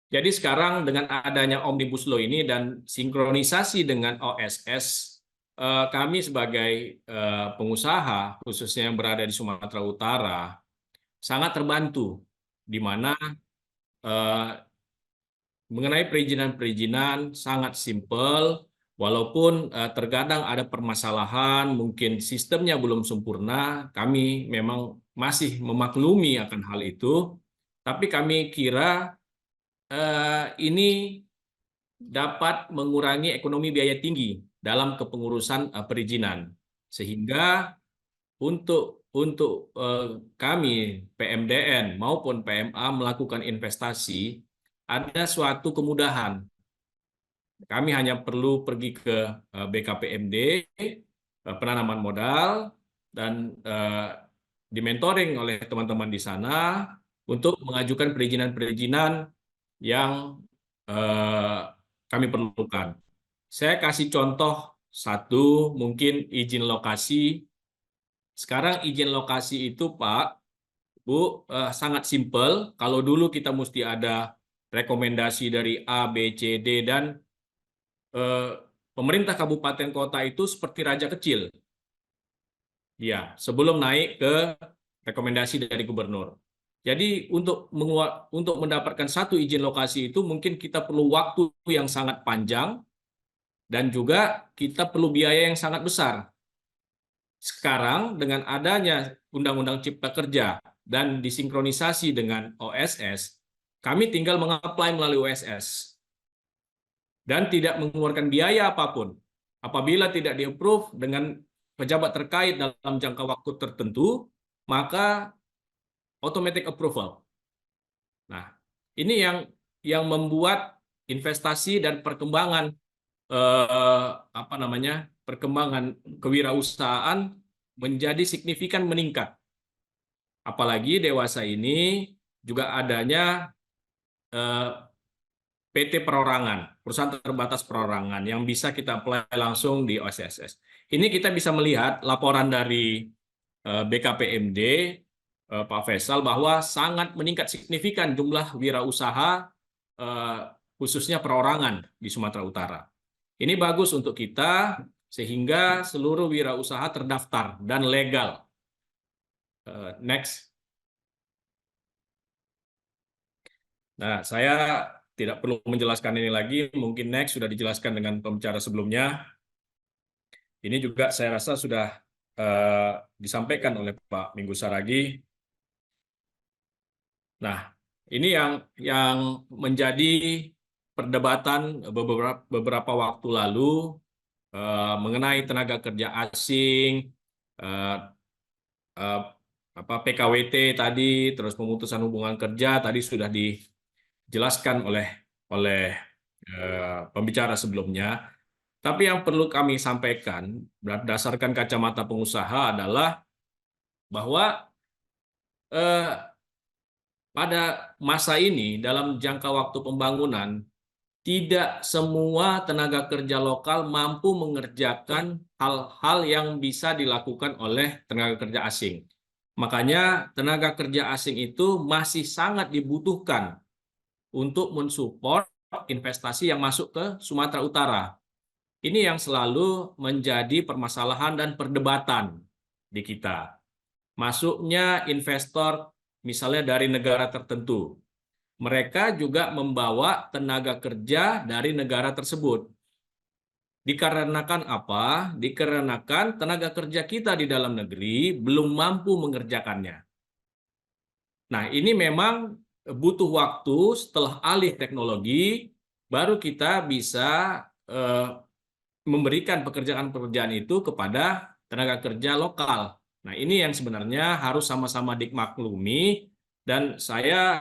jadi sekarang dengan adanya Omnibus Law ini dan sinkronisasi dengan OSS, kami sebagai pengusaha, khususnya yang berada di Sumatera Utara, sangat terbantu, di mana mengenai perizinan-perizinan sangat simpel, walaupun terkadang ada permasalahan, mungkin sistemnya belum sempurna, kami memang masih memaklumi akan hal itu, tapi kami kira ini dapat mengurangi ekonomi biaya tinggi dalam kepengurusan perizinan, sehingga untuk kami PMDN maupun PMA melakukan investasi ada suatu kemudahan. Kami hanya perlu pergi ke BKPMD, penanaman modal, dan dimentoring oleh teman-teman di sana untuk mengajukan perizinan-perizinan yang kami perlukan. Saya kasih contoh satu, mungkin izin lokasi. Sekarang izin lokasi itu, Pak, Bu, sangat simpel. Kalau dulu kita mesti ada rekomendasi dari A, B, C, D, dan pemerintah kabupaten kota itu seperti raja kecil. Ya, sebelum naik ke rekomendasi dari gubernur. Jadi untuk mendapatkan satu izin lokasi itu mungkin kita perlu waktu yang sangat panjang dan juga kita perlu biaya yang sangat besar. Sekarang dengan adanya Undang-Undang Cipta Kerja dan disinkronisasi dengan OSS, kami tinggal mengapply melalui OSS. dan tidak mengeluarkan biaya apapun. Apabila tidak di-approve dengan pejabat terkait dalam jangka waktu tertentu, maka automatic approval. Nah, ini yang membuat investasi dan perkembangan perkembangan kewirausahaan menjadi signifikan meningkat. Apalagi dewasa ini juga adanya PT perorangan, perusahaan terbatas perorangan yang bisa kita apply langsung di OSSS. Ini kita bisa melihat laporan dari BKPMD, Pak Faisal, bahwa sangat meningkat signifikan jumlah wirausaha khususnya perorangan di Sumatera Utara. Ini bagus untuk kita sehingga seluruh wirausaha terdaftar dan legal. Next. Nah, saya tidak perlu menjelaskan ini lagi, mungkin next sudah dijelaskan dengan pembicara sebelumnya. Ini juga saya rasa sudah disampaikan oleh Pak Minggu Saragih. Nah, ini yang menjadi perdebatan beberapa waktu lalu mengenai tenaga kerja asing, PKWT tadi, terus pemutusan hubungan kerja tadi sudah dijelaskan oleh pembicara sebelumnya. Tapi yang perlu kami sampaikan berdasarkan kacamata pengusaha adalah bahwa pada masa ini dalam jangka waktu pembangunan tidak semua tenaga kerja lokal mampu mengerjakan hal-hal yang bisa dilakukan oleh tenaga kerja asing. Makanya tenaga kerja asing itu masih sangat dibutuhkan untuk mensupport investasi yang masuk ke Sumatera Utara. Ini yang selalu menjadi permasalahan dan perdebatan di kita. Masuknya investor misalnya dari negara tertentu. Mereka juga membawa tenaga kerja dari negara tersebut. Dikarenakan apa? Dikarenakan tenaga kerja kita di dalam negeri belum mampu mengerjakannya. Nah, ini memang butuh waktu setelah alih teknologi, baru kita bisa memberikan pekerjaan-pekerjaan itu kepada tenaga kerja lokal. Nah, ini yang sebenarnya harus sama-sama dimaklumi, dan saya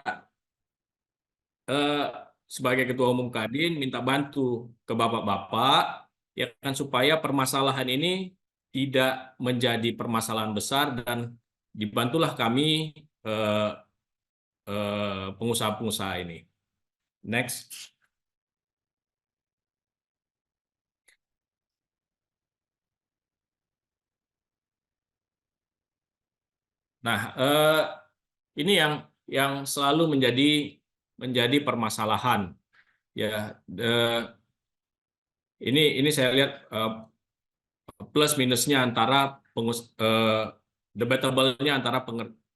sebagai Ketua Umum Kadin minta bantu ke Bapak-Bapak ya kan, supaya permasalahan ini tidak menjadi permasalahan besar, dan dibantulah kami pengusaha-pengusaha ini. Next. Nah, ini yang selalu menjadi permasalahan. Ya, ini saya lihat plus minusnya antara debatable-nya antara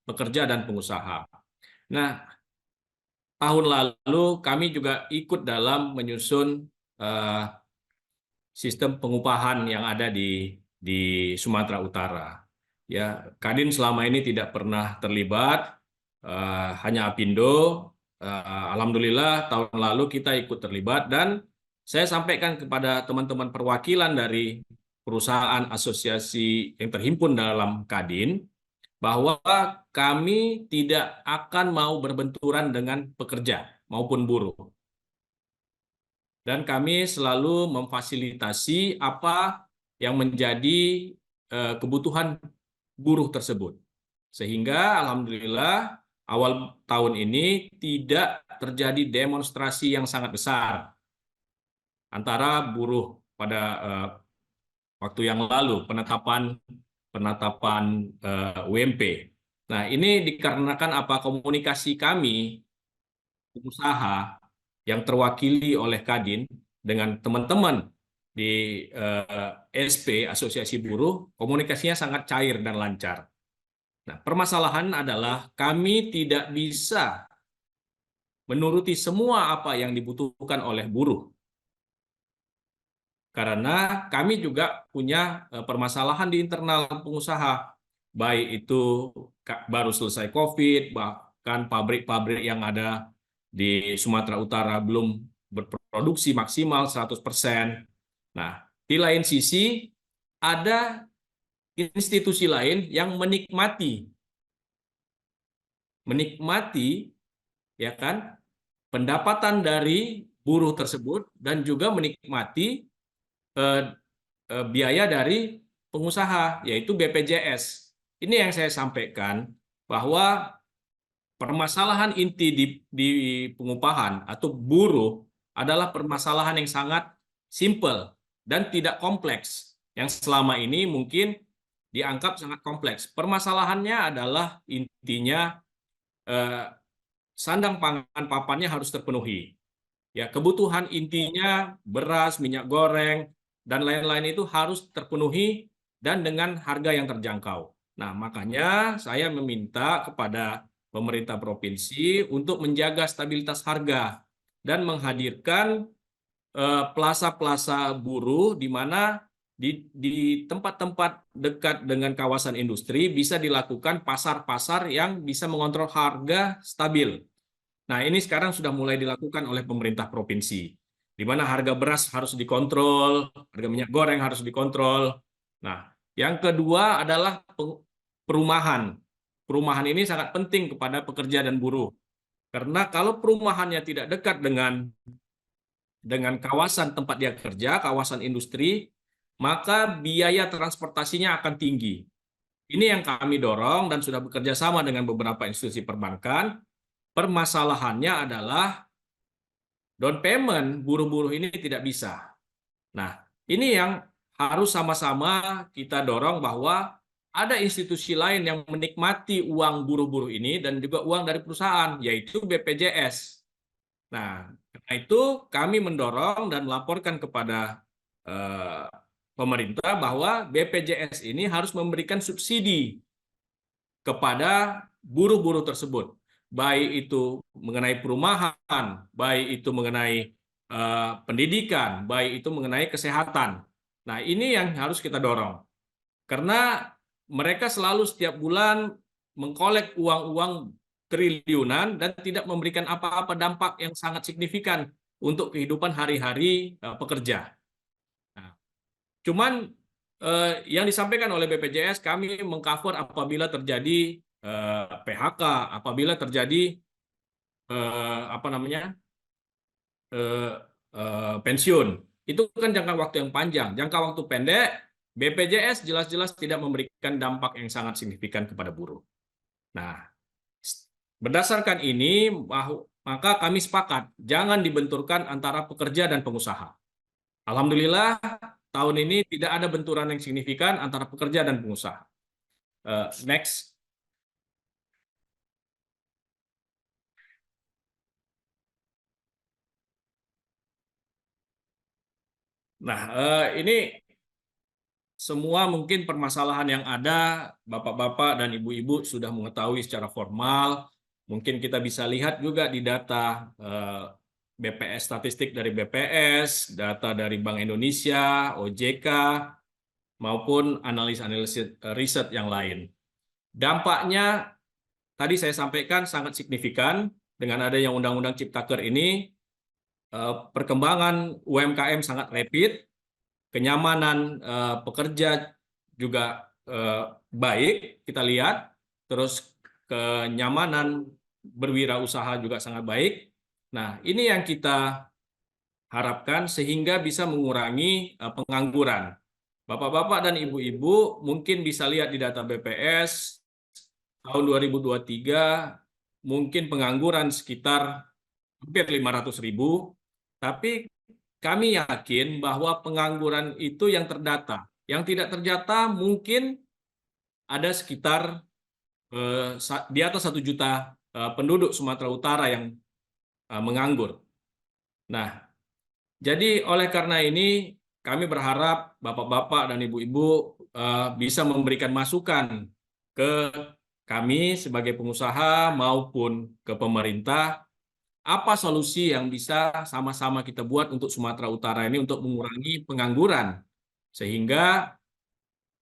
pekerja dan pengusaha. Nah, tahun lalu kami juga ikut dalam menyusun sistem pengupahan yang ada di Sumatera Utara. Ya, Kadin selama ini tidak pernah terlibat, hanya Apindo. Alhamdulillah tahun lalu kita ikut terlibat, dan saya sampaikan kepada teman-teman perwakilan dari perusahaan asosiasi yang terhimpun dalam Kadin bahwa kami tidak akan mau berbenturan dengan pekerja maupun buruh. Dan kami selalu memfasilitasi apa yang menjadi kebutuhan buruh tersebut. Sehingga alhamdulillah awal tahun ini tidak terjadi demonstrasi yang sangat besar antara buruh pada waktu yang lalu, penetapan UMP. Nah, ini dikarenakan apa? Komunikasi kami pengusaha yang terwakili oleh Kadin dengan teman-teman di SP, Asosiasi Buruh, komunikasinya sangat cair dan lancar. Nah, permasalahan adalah kami tidak bisa menuruti semua apa yang dibutuhkan oleh buruh. Karena kami juga punya permasalahan di internal pengusaha. Baik itu baru selesai COVID, bahkan pabrik-pabrik yang ada di Sumatera Utara belum produksi maksimal 100%. Nah, di lain sisi ada institusi lain yang menikmati ya kan pendapatan dari buruh tersebut dan juga menikmati biaya dari pengusaha, yaitu BPJS. Ini yang saya sampaikan bahwa permasalahan inti di pengupahan atau buruh adalah permasalahan yang sangat simple dan tidak kompleks, yang selama ini mungkin dianggap sangat kompleks. Permasalahannya adalah intinya sandang pangan papannya harus terpenuhi. Ya, kebutuhan intinya beras, minyak goreng, dan lain-lain itu harus terpenuhi dan dengan harga yang terjangkau. Nah, makanya saya meminta kepada pemerintah provinsi untuk menjaga stabilitas harga dan menghadirkan plaza-plaza buruh di mana di tempat-tempat dekat dengan kawasan industri bisa dilakukan pasar-pasar yang bisa mengontrol harga stabil. Nah, ini sekarang sudah mulai dilakukan oleh pemerintah provinsi, di mana harga beras harus dikontrol, harga minyak goreng harus dikontrol. Nah, yang kedua adalah perumahan. Perumahan ini sangat penting kepada pekerja dan buruh. Karena kalau perumahannya tidak dekat dengan kawasan tempat dia kerja, kawasan industri, maka biaya transportasinya akan tinggi. Ini yang kami dorong dan sudah bekerja sama dengan beberapa institusi perbankan. Permasalahannya adalah down payment buruh-buruh ini tidak bisa. Nah, ini yang harus sama-sama kita dorong bahwa ada institusi lain yang menikmati uang buruh-buruh ini dan juga uang dari perusahaan, yaitu BPJS. Nah, karena itu kami mendorong dan melaporkan kepada pemerintah bahwa BPJS ini harus memberikan subsidi kepada buruh-buruh tersebut, baik itu mengenai perumahan, baik itu mengenai pendidikan, baik itu mengenai kesehatan. Nah, ini yang harus kita dorong. Karena mereka selalu setiap bulan mengkolek uang-uang triliunan dan tidak memberikan apa-apa dampak yang sangat signifikan untuk kehidupan hari-hari pekerja. Nah, cuman yang disampaikan oleh BPJS, kami mengcover apabila terjadi PHK, apabila terjadi pensiun. Itu kan jangka waktu yang panjang. Jangka waktu pendek, BPJS jelas-jelas tidak memberikan dampak yang sangat signifikan kepada buruh. Nah, berdasarkan ini, maka kami sepakat jangan dibenturkan antara pekerja dan pengusaha. Alhamdulillah, tahun ini tidak ada benturan yang signifikan antara pekerja dan pengusaha. Next. Nah, ini semua mungkin permasalahan yang ada, Bapak-bapak dan Ibu-ibu sudah mengetahui secara formal. Mungkin kita bisa lihat juga di data BPS, statistik dari BPS, data dari Bank Indonesia, OJK, maupun analisis riset yang lain. Dampaknya, tadi saya sampaikan sangat signifikan dengan adanya Undang-Undang Ciptaker ini, perkembangan UMKM sangat rapid, kenyamanan pekerja juga baik, kita lihat, terus kenyamanan berwirausaha juga sangat baik. Nah, ini yang kita harapkan sehingga bisa mengurangi pengangguran. Bapak-bapak dan ibu-ibu mungkin bisa lihat di data BPS, tahun 2023 mungkin pengangguran sekitar hampir 500.000, tapi kami yakin bahwa pengangguran itu yang terdata. Yang tidak terdata mungkin ada sekitar di atas 1 juta penduduk Sumatera Utara yang menganggur. Nah, jadi oleh karena ini kami berharap Bapak-bapak dan Ibu-ibu bisa memberikan masukan ke kami sebagai pengusaha maupun ke pemerintah, apa solusi yang bisa sama-sama kita buat untuk Sumatera Utara ini untuk mengurangi pengangguran, sehingga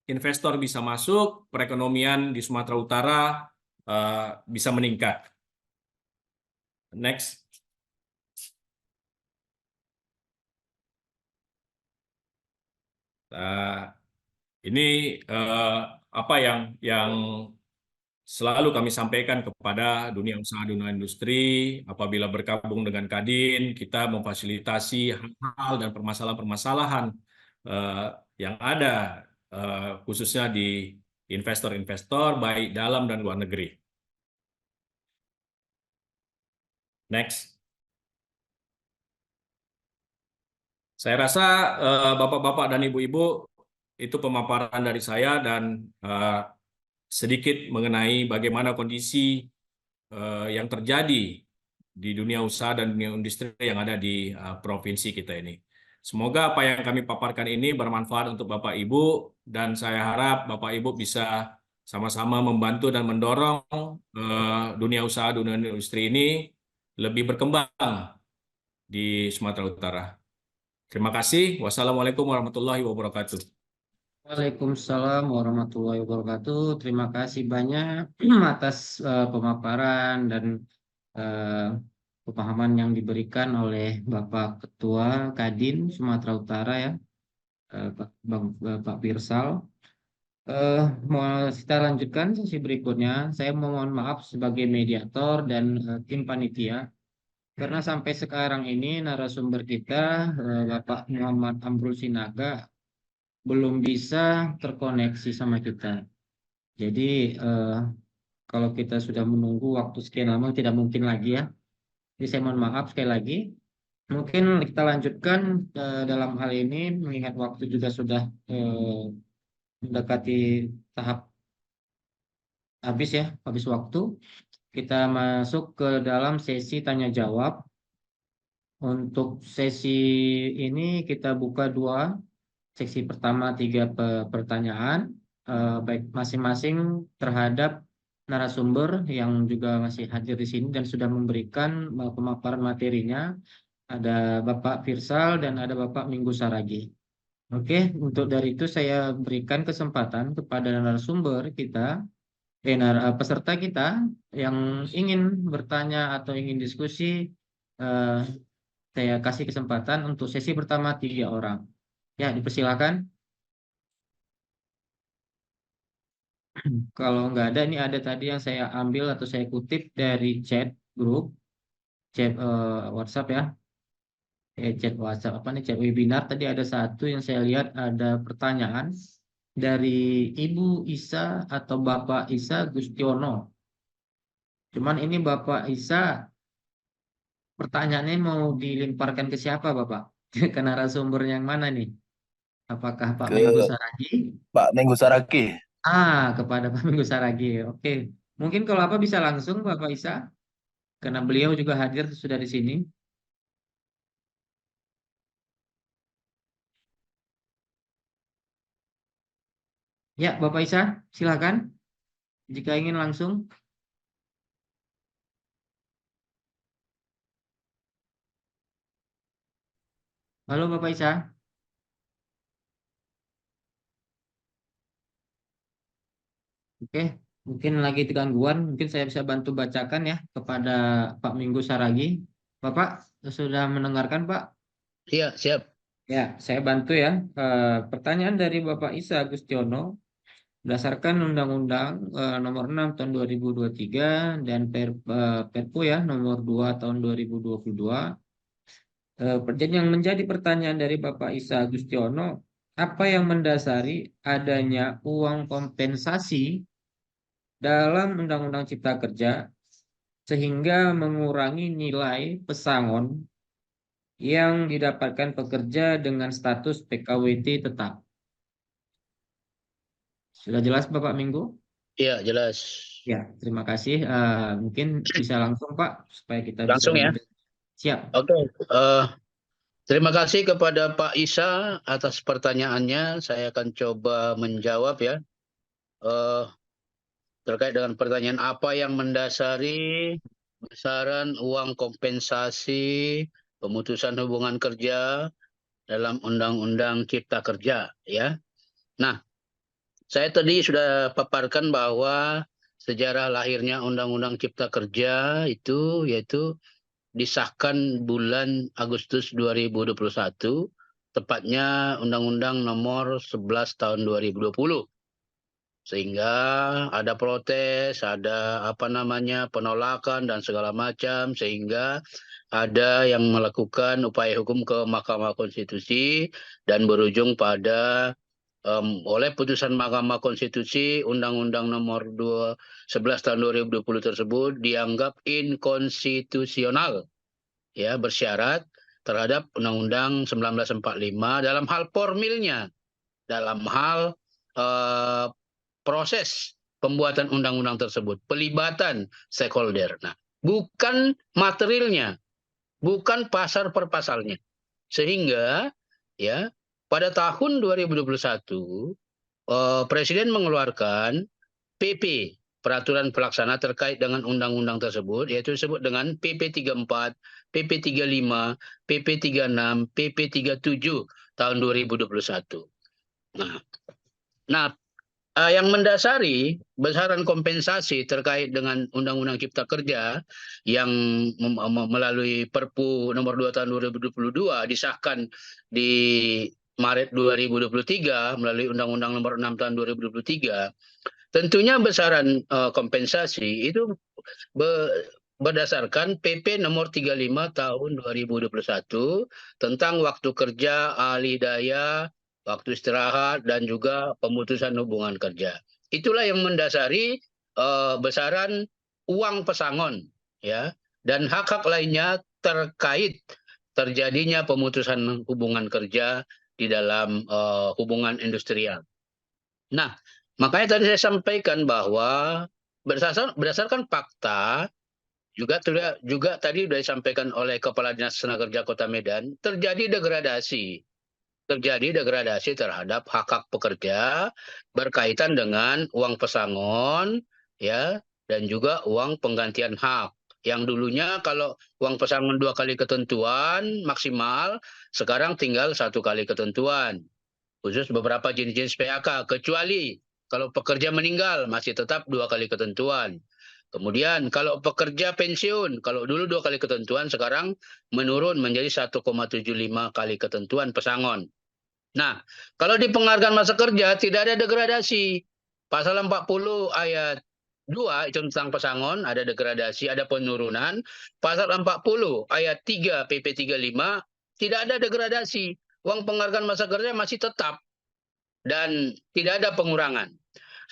investor bisa masuk, perekonomian di Sumatera Utara bisa meningkat. Next. Ini apa yang selalu kami sampaikan kepada dunia usaha, dunia industri. Apabila bergabung dengan Kadin, kita memfasilitasi hal-hal dan permasalahan-permasalahan yang ada, khususnya di investor-investor baik dalam dan luar negeri. Next. Saya rasa Bapak-bapak dan Ibu-ibu, itu pemaparan dari saya dan sedikit mengenai bagaimana kondisi yang terjadi di dunia usaha dan dunia industri yang ada di provinsi kita ini. Semoga apa yang kami paparkan ini bermanfaat untuk Bapak Ibu, dan saya harap Bapak Ibu bisa sama-sama membantu dan mendorong dunia usaha, dunia industri ini lebih berkembang di Sumatera Utara. Terima kasih. Wassalamualaikum warahmatullahi wabarakatuh. Waalaikumsalam warahmatullahi wabarakatuh. Terima kasih banyak atas pemaparan dan pemahaman yang diberikan oleh Bapak Ketua Kadin Sumatera Utara ya, Pak Pirsal. Mau kita lanjutkan sesi berikutnya. Saya mohon maaf sebagai mediator dan tim panitia, karena sampai sekarang ini narasumber kita Bapak Muhammad Amrul Sinaga belum bisa terkoneksi sama kita. Jadi kalau kita sudah menunggu waktu sekian lama tidak mungkin lagi ya. Jadi saya mohon maaf sekali lagi. Mungkin kita lanjutkan dalam hal ini, mengingat waktu juga sudah mendekati tahap habis ya, habis waktu. Kita masuk ke dalam sesi tanya jawab. Untuk sesi ini kita buka dua. Seksi pertama 3 pertanyaan, baik masing-masing terhadap narasumber yang juga masih hadir di sini dan sudah memberikan pemaparan materinya. Ada Bapak Pirsal dan ada Bapak Minggu Saragi. Oke, untuk dari itu saya berikan kesempatan kepada narasumber kita, peserta kita yang ingin bertanya atau ingin diskusi. Saya kasih kesempatan untuk sesi pertama 3 orang. Ya, dipersilakan. Kalau nggak ada, ini ada tadi yang saya ambil atau saya kutip dari chat grup, chat WhatsApp ya. Chat WhatsApp apa nih, chat webinar. Tadi ada satu yang saya lihat ada pertanyaan dari Ibu Isa atau Bapak Isa Gustiono. Cuman ini Bapak Isa, pertanyaannya mau dilemparkan ke siapa Bapak? Ke narasumber yang mana nih? Apakah Pak Ke Minggu Saragi? Pak Minggu Saragi. Kepada Pak Minggu Saragi. Oke. Mungkin kalau apa bisa langsung Bapak Isa, karena beliau juga hadir sudah di sini. Ya, Bapak Isa, silakan. Jika ingin langsung. Halo Bapak Isa. Oke, mungkin lagi gangguan. Mungkin saya bisa bantu bacakan ya kepada Pak Minggu Saragi. Bapak sudah mendengarkan Pak? Iya, siap. Ya, saya bantu ya. Pertanyaan dari Bapak Isa Agustiono. Berdasarkan Undang-Undang Nomor 6 Tahun 2023 dan Perpu ya Nomor 2 Tahun 2022. Yang menjadi pertanyaan dari Bapak Isa Agustiono, apa yang mendasari adanya uang kompensasi dalam Undang-Undang Cipta Kerja sehingga mengurangi nilai pesangon yang didapatkan pekerja dengan status PKWT tetap? Sudah jelas Bapak Minggu? Iya, jelas. Ya, terima kasih. Mungkin bisa langsung Pak, supaya kita bisa Langsung ya. Siap. Oke. Terima kasih kepada Pak Isa atas pertanyaannya. Saya akan coba menjawab ya. Terkait dengan pertanyaan apa yang mendasari besaran uang kompensasi pemutusan hubungan kerja dalam Undang-Undang Cipta Kerja ya. Nah, saya tadi sudah paparkan bahwa sejarah lahirnya Undang-Undang Cipta Kerja itu yaitu disahkan bulan Agustus 2021 tepatnya Undang-Undang Nomor 11 Tahun 2020. Sehingga ada protes, ada penolakan dan segala macam, sehingga ada yang melakukan upaya hukum ke Mahkamah Konstitusi dan berujung pada oleh putusan Mahkamah Konstitusi Undang-Undang Nomor 11 Tahun 2020 tersebut dianggap inkonstitusional, ya, bersyarat terhadap Undang-Undang 1945 dalam hal formilnya, dalam hal proses pembuatan undang-undang tersebut, pelibatan stakeholder. Nah, bukan materialnya, bukan pasal per pasalnya. Sehingga ya pada tahun 2021 Presiden mengeluarkan PP, peraturan pelaksana terkait dengan undang-undang tersebut, yaitu disebut dengan PP 34, PP 35, PP 36, PP 37 tahun 2021. Nah, yang mendasari besaran kompensasi terkait dengan Undang-Undang Cipta Kerja yang melalui Perpu Nomor 2 Tahun 2022 disahkan di Maret 2023 melalui Undang-Undang Nomor 6 Tahun 2023, tentunya besaran kompensasi itu berdasarkan PP Nomor 35 Tahun 2021 tentang waktu kerja, alih daya, waktu istirahat, dan juga pemutusan hubungan kerja. Itulah yang mendasari besaran uang pesangon, ya, dan hak-hak lainnya terkait terjadinya pemutusan hubungan kerja di dalam hubungan industrial. Nah, makanya tadi saya sampaikan bahwa berdasarkan fakta, juga tadi sudah disampaikan oleh Kepala Dinas Tenaga Kerja Kota Medan, terjadi degradasi terhadap hak-hak pekerja berkaitan dengan uang pesangon, ya, dan juga uang penggantian hak. Yang dulunya kalau uang pesangon 2 kali ketentuan maksimal, sekarang tinggal 1 kali ketentuan. Khusus beberapa jenis-jenis PHK, kecuali kalau pekerja meninggal masih tetap 2 kali ketentuan. Kemudian kalau pekerja pensiun, kalau dulu 2 kali ketentuan, sekarang menurun menjadi 1,75 kali ketentuan pesangon. Nah, kalau di penghargaan masa kerja tidak ada degradasi. Pasal 40 ayat 2 itu tentang pesangon, ada degradasi, ada penurunan. Pasal 40 ayat 3 PP 35 tidak ada degradasi. Uang penghargaan masa kerja masih tetap dan tidak ada pengurangan.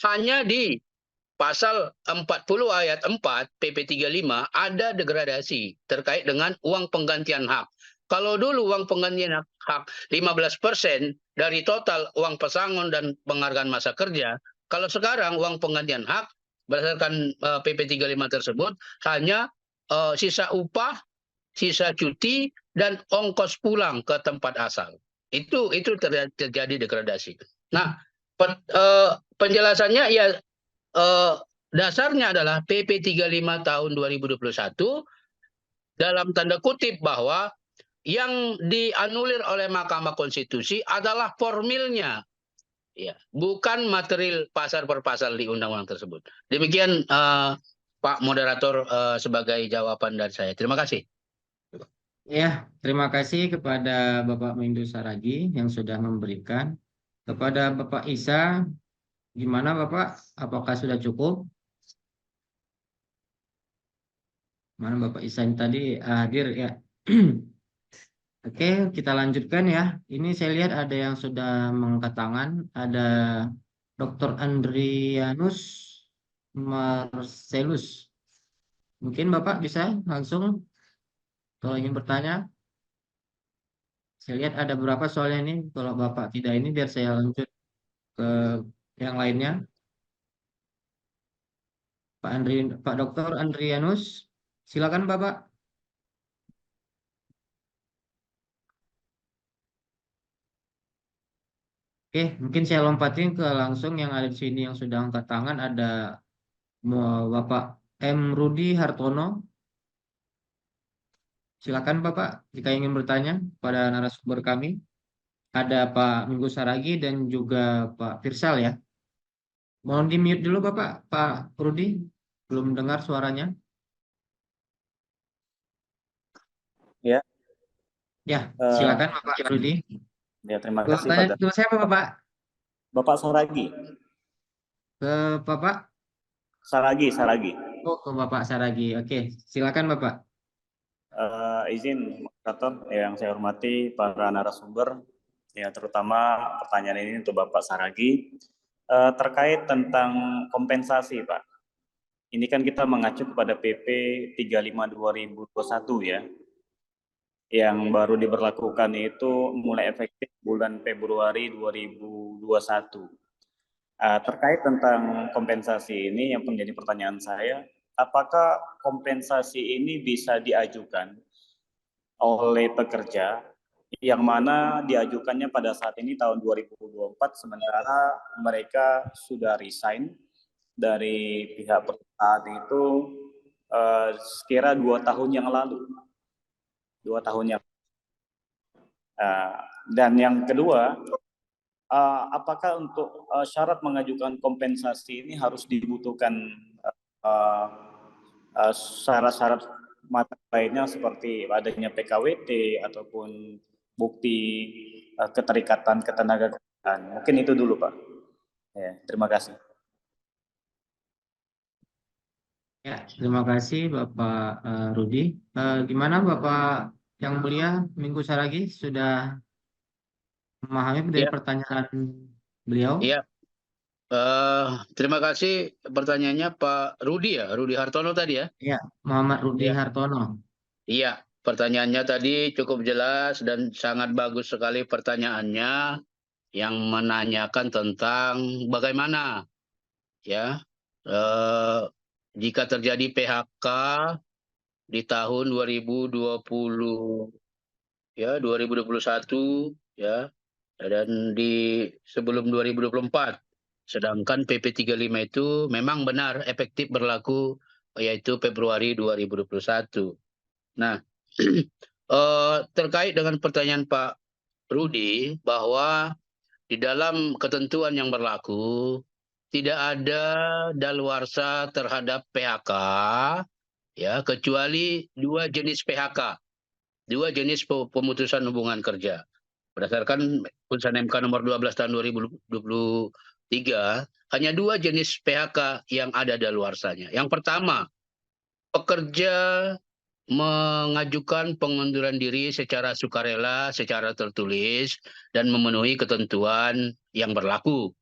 Hanya di pasal 40 ayat 4 PP 35 ada degradasi terkait dengan uang penggantian hak. Kalau dulu uang penggantian hak 15% dari total uang pesangon dan penghargaan masa kerja, kalau sekarang uang penggantian hak berdasarkan PP 35 tersebut hanya sisa upah, sisa cuti, dan ongkos pulang ke tempat asal. Itu terjadi degradasi. Nah, penjelasannya ya dasarnya adalah PP 35 tahun 2021 dalam tanda kutip bahwa yang dianulir oleh Mahkamah Konstitusi adalah formilnya, ya, bukan material pasal per pasal di undang-undang tersebut. Demikian Pak Moderator sebagai jawaban dari saya. Terima kasih. Ya, terima kasih kepada Bapak Mendu Saragi yang sudah memberikan. Kepada Bapak Isa, gimana Bapak? Apakah sudah cukup? Mana Bapak Isa yang tadi hadir ya? Oke, kita lanjutkan ya. Ini saya lihat ada yang sudah mengangkat tangan. Ada Dr. Andrianus Marcelus. Mungkin Bapak bisa langsung kalau ingin bertanya. Saya lihat ada beberapa soalnya ini. Kalau Bapak tidak ini biar saya lanjut ke yang lainnya. Pak Dr. Andrianus, silakan Bapak. Oke, mungkin saya lompatin ke langsung yang ada di sini yang sudah angkat tangan. Ada Bapak M. Rudi Hartono. Silakan Bapak jika ingin bertanya pada narasumber kami. Ada Pak Minggu Saragi dan juga Pak Firsal ya. Mohon di mute dulu Bapak, Pak Rudi. Belum dengar suaranya. Ya. Ya, silakan Bapak Rudi. Ya, terima kasih Pertanyaan pada ke siapa Bapak? Bapak Saragi. Ke Bapak? Saragi. Oh, ke Bapak Saragi. Oke, silakan Bapak. Izin moderator yang saya hormati para narasumber, ya terutama pertanyaan ini untuk Bapak Saragi terkait tentang kompensasi, Pak. Ini kan kita mengacu kepada PP 35/2021 ya, yang baru diberlakukan itu mulai efektif bulan Februari 2021. Terkait tentang kompensasi ini yang menjadi pertanyaan saya, apakah kompensasi ini bisa diajukan oleh pekerja yang mana diajukannya pada saat ini tahun 2024 sementara mereka sudah resign dari pihak perusahaan itu sekira 2 tahun yang lalu. 2 tahun yang dan yang kedua, apakah untuk syarat mengajukan kompensasi ini harus dibutuhkan syarat-syarat materi lainnya seperti adanya PKWT ataupun bukti keterikatan ketenagakerjaan. Mungkin itu dulu, Pak. Ya, terima kasih. Ya, terima kasih Bapak Rudi. Gimana Bapak yang mulia Minggu Saragi sudah memahami dari Ya. pertanyaan beliau? Iya. Terima kasih pertanyaannya Pak Rudi ya, Rudi Hartono tadi ya. Ya, Muhammad Rudi Ya. Hartono. Iya, pertanyaannya tadi cukup jelas dan sangat bagus sekali pertanyaannya yang menanyakan tentang bagaimana ya jika terjadi PHK di tahun 2020 ya 2021 ya dan di sebelum 2024. Sedangkan PP 35 itu memang benar efektif berlaku yaitu Februari 2021. Nah, terkait dengan pertanyaan Pak Rudi bahwa di dalam ketentuan yang berlaku tidak ada daluarsa terhadap PHK ya kecuali 2 jenis PHK, 2 jenis pemutusan hubungan kerja. Berdasarkan putusan MK nomor 12 tahun 2023 hanya 2 jenis PHK yang ada daluarsanya. Yang pertama, pekerja mengajukan pengunduran diri secara sukarela, secara tertulis, dan memenuhi ketentuan yang berlaku.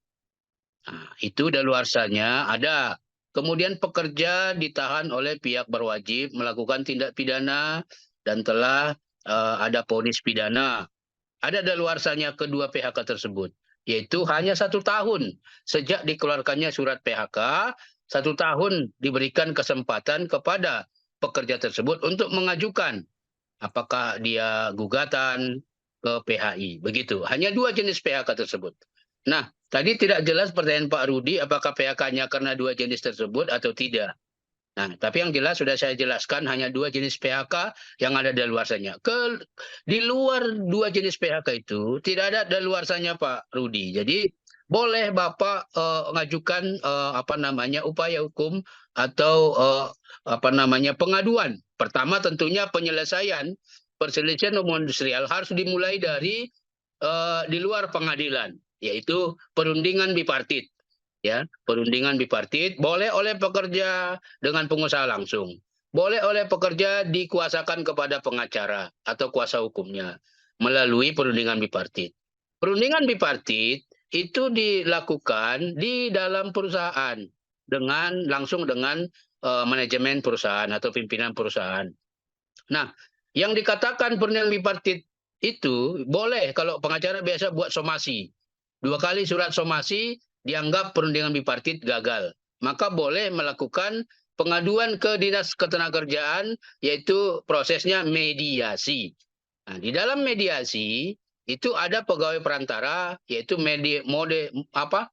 Nah, itu daluarsanya ada. Kemudian pekerja ditahan oleh pihak berwajib melakukan tindak pidana dan telah ada vonis pidana. Ada daluarsanya kedua PHK tersebut, yaitu hanya 1 tahun sejak dikeluarkannya surat PHK, 1 tahun diberikan kesempatan kepada pekerja tersebut untuk mengajukan apakah dia gugatan ke PHI. Begitu. Hanya 2 jenis PHK tersebut. Nah, tadi tidak jelas pertanyaan Pak Rudi apakah PHK-nya karena 2 jenis tersebut atau tidak. Nah, tapi yang jelas sudah saya jelaskan hanya 2 jenis PHK yang ada daluarsanya. Di luar 2 jenis PHK itu tidak ada daluarsanya Pak Rudi. Jadi boleh Bapak mengajukan upaya hukum atau pengaduan. Pertama tentunya penyelesaian perselisihan hubungan industrial harus dimulai dari di luar pengadilan, yaitu perundingan bipartit. Ya, perundingan bipartit boleh oleh pekerja dengan pengusaha langsung, boleh oleh pekerja dikuasakan kepada pengacara atau kuasa hukumnya melalui perundingan bipartit. Perundingan bipartit itu dilakukan di dalam perusahaan langsung dengan manajemen perusahaan atau pimpinan perusahaan. Nah, yang dikatakan perundingan bipartit itu boleh kalau pengacara biasa buat somasi. 2 kali surat somasi dianggap perundingan bipartit gagal. Maka boleh melakukan pengaduan ke Dinas Ketenagakerjaan, yaitu prosesnya mediasi. Nah, di dalam mediasi itu ada pegawai perantara, yaitu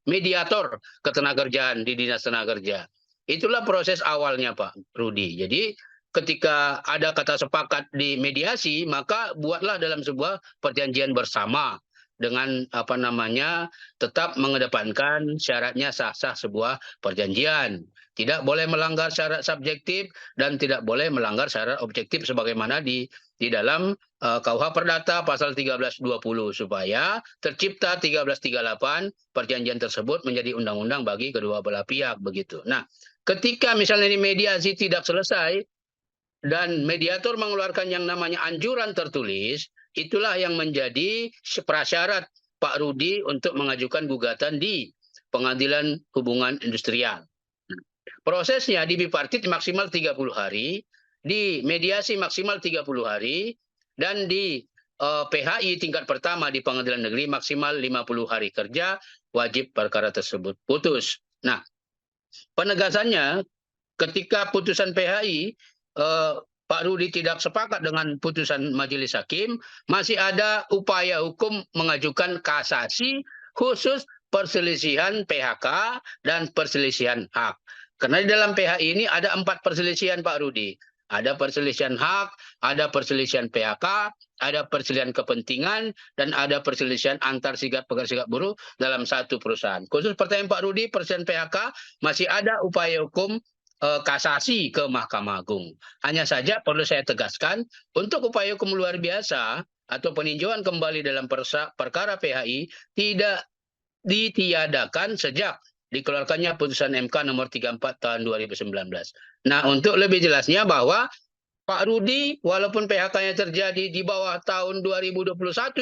mediator ketenagakerjaan di Dinas Tenaga Itulah proses awalnya Pak Rudi. Jadi ketika ada kata sepakat di mediasi, maka buatlah dalam sebuah perjanjian bersama. dengan tetap mengedepankan syaratnya sah-sah sebuah perjanjian. Tidak boleh melanggar syarat subjektif dan tidak boleh melanggar syarat objektif sebagaimana di dalam KUH Perdata pasal 1320 supaya tercipta 1338 perjanjian tersebut menjadi undang-undang bagi kedua belah pihak begitu. Nah, ketika misalnya ini mediasi tidak selesai dan mediator mengeluarkan yang namanya anjuran tertulis, itulah yang menjadi prasyarat Pak Rudi untuk mengajukan gugatan di Pengadilan Hubungan Industrial. Prosesnya di bipartit maksimal 30 hari, di mediasi maksimal 30 hari, dan di PHI tingkat pertama di Pengadilan Negeri maksimal 50 hari kerja, wajib perkara tersebut putus. Nah, penegasannya ketika putusan PHI, Pak Rudi tidak sepakat dengan putusan majelis hakim, masih ada upaya hukum mengajukan kasasi khusus perselisihan PHK dan perselisihan hak. Karena di dalam PHI ini ada 4 perselisihan Pak Rudi. Ada perselisihan hak, ada perselisihan PHK, ada perselisihan kepentingan, dan ada perselisihan antar serikat pekerja serikat buruh dalam satu perusahaan. Khusus pertanyaan Pak Rudi, perselisihan PHK, masih ada upaya hukum kasasi ke Mahkamah Agung. Hanya saja perlu saya tegaskan, untuk upaya hukum luar biasa atau peninjauan kembali dalam perkara PHI tidak ditiadakan sejak dikeluarkannya putusan MK nomor 34 tahun 2019. Nah, untuk lebih jelasnya bahwa Pak Rudi, walaupun PHK-nya terjadi di bawah tahun 2021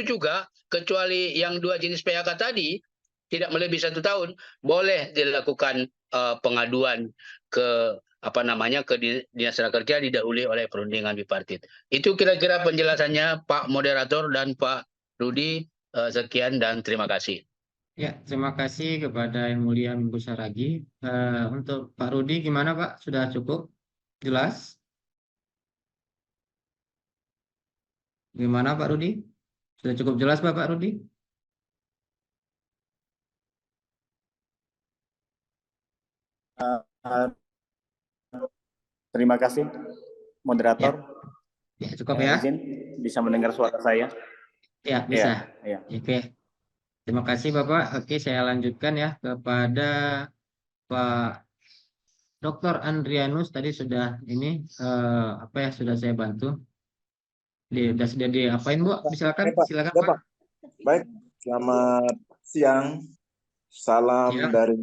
juga, kecuali yang 2 jenis PHK tadi, tidak melebihi 1 tahun, boleh dilakukan pengaduan ke ke Dinas Tenaga Kerja didahului oleh perundingan bipartit. Itu kira-kira penjelasannya Pak Moderator dan Pak Rudi. Sekian dan terima kasih. Ya, terima kasih kepada Yang Mulia Minggu Saragih. Untuk Pak Rudi gimana Pak? Sudah cukup jelas? Gimana Pak Rudi? Sudah cukup jelas Pak Rudi? Terima kasih, moderator. Ya, cukup ya. Izin bisa mendengar suara saya? Ya, bisa. Ya. Oke. Terima kasih Bapak. Oke, saya lanjutkan ya kepada Pak Dr. Andrianus. Tadi sudah ini sudah saya bantu. Sudah diapain Bu? Silakan. Silakan Pak. Baik, selamat siang. Salam dari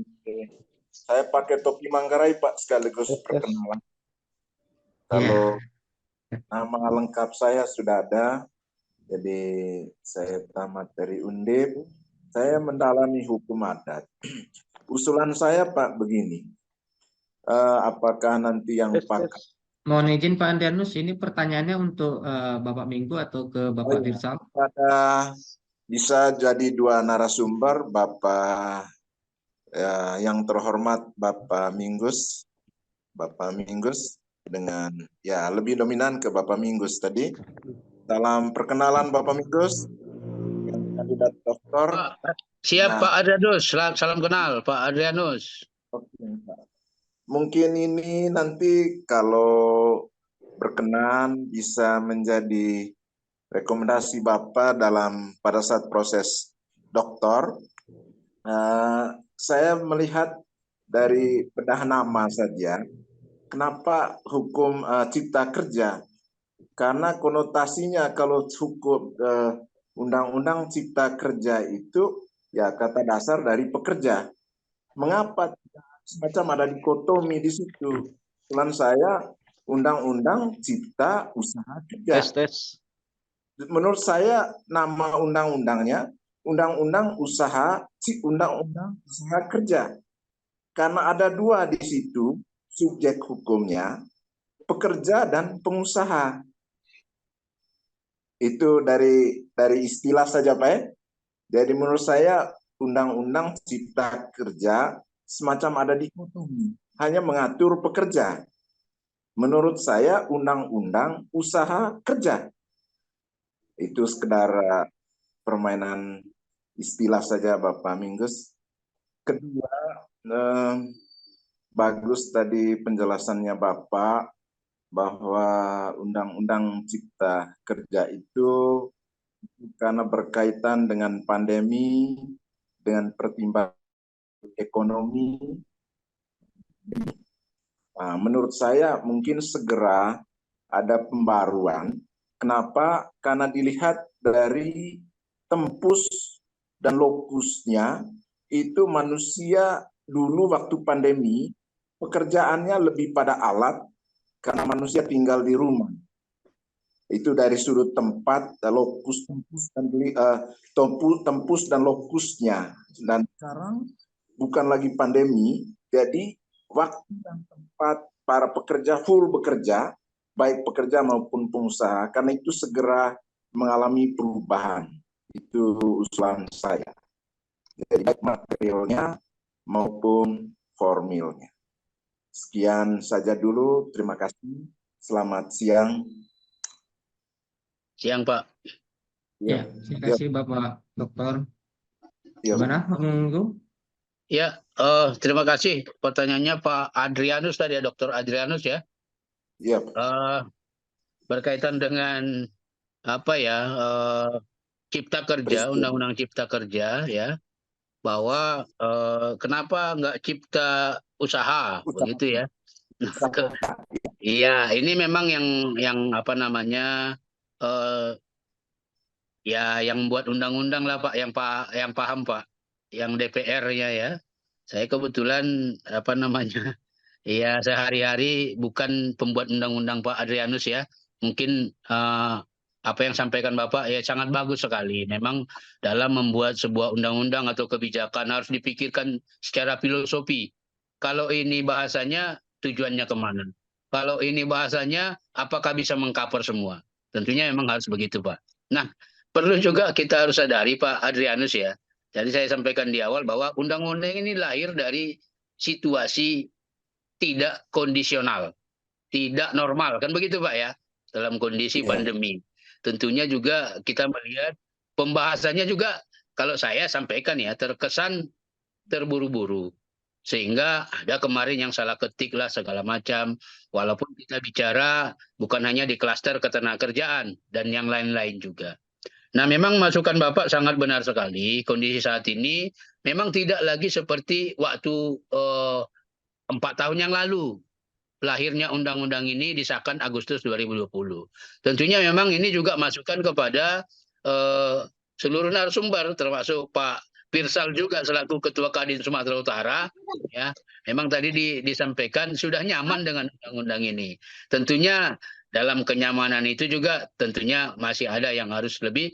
saya pakai topi Manggarai Pak, sekaligus perkenalan. Kalau nama lengkap saya sudah ada, jadi saya tamat dari Undip. Saya mendalami hukum adat. Usulan saya Pak begini, apakah nanti yang pakar? Mohon izin Pak Andrianus, ini pertanyaannya untuk Bapak Minggu atau ke Bapak Dirsal? Bisa jadi 2 narasumber, Bapak yang terhormat Bapak Minggus dengan lebih dominan ke Bapak Minggus tadi. Dalam perkenalan Bapak Minggus, kandidat doktor. Siap Pak Adrianus, salam kenal Pak Adrianus. Oke, Pak. Mungkin ini nanti kalau berkenan bisa menjadi rekomendasi Bapak pada saat proses doktor. Saya melihat dari bedah nama saja, kenapa hukum cipta kerja? Karena konotasinya kalau hukum undang-undang cipta kerja itu kata dasar dari pekerja. Mengapa semacam ada dikotomi di situ? Usulan saya undang-undang cipta usaha kerja. Menurut saya nama undang-undangnya undang-undang usaha kerja. Karena ada 2 di situ subjek hukumnya, pekerja dan pengusaha. Itu dari istilah saja Pak. Jadi menurut saya undang-undang cipta kerja semacam ada dikotomi, hanya mengatur pekerja. Menurut saya undang-undang usaha kerja. Itu sekedar permainan istilah saja Bapak Minggus. Kedua, bagus tadi penjelasannya Bapak bahwa undang-undang cipta kerja itu karena berkaitan dengan pandemi, dengan pertimbangan ekonomi. Nah, menurut saya mungkin segera ada pembaruan. Kenapa? Karena dilihat dari tempus dan lokusnya, itu manusia dulu waktu pandemi, pekerjaannya lebih pada alat, karena manusia tinggal di rumah. Itu dari sudut tempat, lokus, tempus dan lokusnya. Dan sekarang bukan lagi pandemi, jadi waktu dan tempat para pekerja full bekerja, baik pekerja maupun pengusaha, karena itu segera mengalami perubahan. Itu usulan saya. Jadi baik materialnya maupun formilnya. Sekian saja dulu, terima kasih. Selamat siang. Siang, Pak. Ya, terima kasih Bapak Dokter. Ya, Gimana, Pak Minggu? Ya, terima kasih. Pertanyaannya Pak Adrianus tadi ya, Dr. Adrianus ya. Iya. Berkaitan dengan apa ya, Cipta Kerja, Undang-Undang Cipta Kerja ya, bahwa kenapa nggak cipta usaha, begitu ya? Iya, ini memang yang apa namanya, ya yang buat undang-undang lah Pak, yang paham Pak, yang DPR-nya ya. Saya kebetulan apa namanya, ya sehari-hari bukan pembuat undang-undang Pak Adrianus ya. Mungkin apa yang sampaikan Bapak ya sangat bagus sekali. Memang dalam membuat sebuah undang-undang atau kebijakan harus dipikirkan secara filosofi. Kalau ini bahasanya tujuannya kemana? Kalau ini bahasanya apakah bisa mengcover semua? Tentunya memang harus begitu Pak. Nah, perlu juga kita harus sadari Pak Adrianus ya. Jadi saya sampaikan di awal bahwa undang-undang ini lahir dari situasi tidak kondisional, tidak normal, kan begitu Pak ya, dalam kondisi pandemi. Tentunya juga kita melihat pembahasannya juga, kalau saya sampaikan ya, terkesan terburu-buru. Sehingga ada kemarin yang salah ketik lah segala macam, walaupun kita bicara bukan hanya di klaster ketenagakerjaan dan yang lain-lain juga. Nah, memang masukan Bapak sangat benar sekali. Kondisi saat ini memang tidak lagi seperti waktu 4 tahun yang lalu. Lahirnya undang-undang ini disahkan Agustus 2020. Tentunya memang ini juga masukan kepada seluruh narasumber, termasuk Pak Pirsal juga selaku Ketua Kadin Sumatera Utara. Ya, memang tadi disampaikan sudah nyaman dengan undang-undang ini. Tentunya dalam kenyamanan itu juga tentunya masih ada yang harus lebih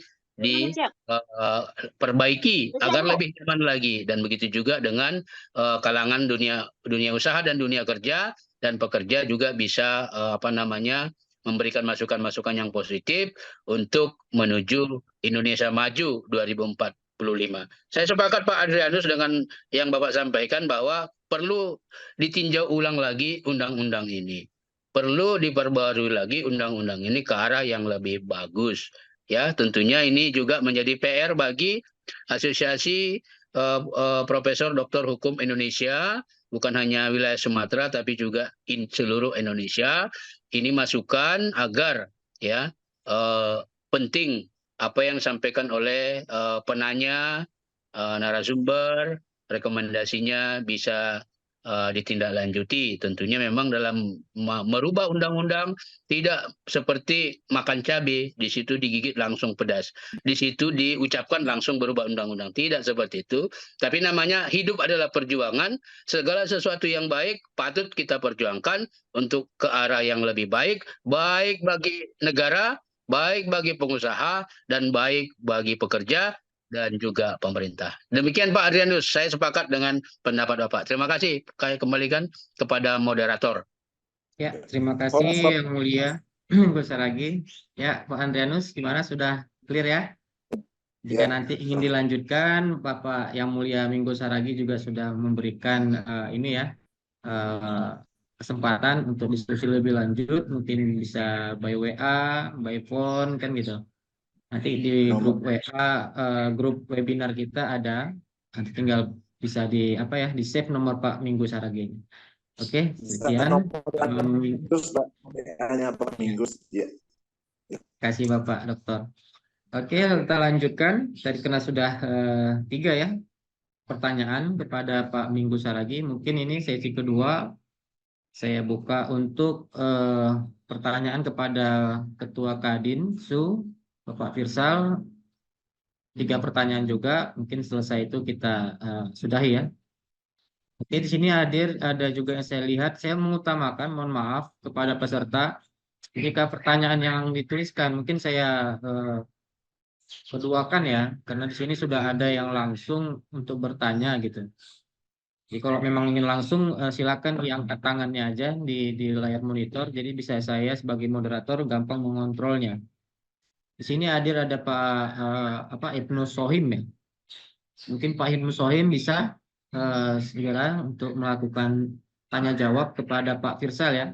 diperbaiki agar lebih nyaman lagi, dan begitu juga dengan kalangan dunia usaha dan dunia kerja, dan pekerja juga bisa apa namanya memberikan masukan-masukan yang positif untuk menuju Indonesia Maju 2045. Saya sepakat Pak Adrianus dengan yang Bapak sampaikan bahwa perlu ditinjau ulang lagi undang-undang ini. Perlu diperbarui lagi undang-undang ini ke arah yang lebih bagus. Ya, tentunya ini juga menjadi PR bagi Asosiasi Profesor Doktor Hukum Indonesia, bukan hanya wilayah Sumatera tapi juga seluruh Indonesia. Ini masukan agar ya penting apa yang disampaikan oleh penanya, narasumber, rekomendasinya bisa ditindaklanjuti. Tentunya memang dalam merubah undang-undang tidak seperti makan cabai, di situ digigit langsung pedas, di situ diucapkan langsung berubah undang-undang. Tidak seperti itu. Tapi namanya hidup adalah perjuangan. Segala sesuatu yang baik patut kita perjuangkan untuk ke arah yang lebih baik, baik bagi negara, baik bagi pengusaha, dan baik bagi pekerja dan juga pemerintah. Demikian Pak Adrianus, saya sepakat dengan pendapat Bapak. Terima kasih. Saya kembalikan kepada moderator. Ya, terima kasih Yang Mulia Minggu Saragih. Ya, Pak Adrianus, gimana, sudah clear ya? Jika nanti ingin dilanjutkan, Bapak Yang Mulia Minggu Saragih juga sudah memberikan ini ya, kesempatan untuk diskusi lebih lanjut, mungkin bisa by WA, by phone, kan gitu. Nanti di grup WA, grup webinar kita ada, nanti tinggal bisa di apa ya, di save nomor Pak Minggu Saragih. Oke, sekian. Terus hanya Pak Minggu. Ya. Kasih Bapak Dokter. Oke, kita lanjutkan. Tadi kena sudah 3 ya pertanyaan kepada Pak Minggu Saragi. Mungkin ini sesi kedua. Saya buka untuk pertanyaan kepada Ketua Kadin Su, Bapak Firsal. 3 pertanyaan juga. Mungkin selesai itu kita sudahi ya. Oke, di sini ada juga yang saya lihat. Saya mengutamakan, mohon maaf kepada peserta, jika pertanyaan yang dituliskan mungkin saya keduakan ya, karena di sini sudah ada yang langsung untuk bertanya gitu. Jadi kalau memang ingin langsung silakan diangkat tangannya aja di layar monitor, jadi bisa saya sebagai moderator gampang mengontrolnya. Di sini hadir ada Pak Ibnu Sohim ya. Mungkin Pak Ibnu Sohim bisa segera untuk melakukan tanya jawab kepada Pak Firsal ya.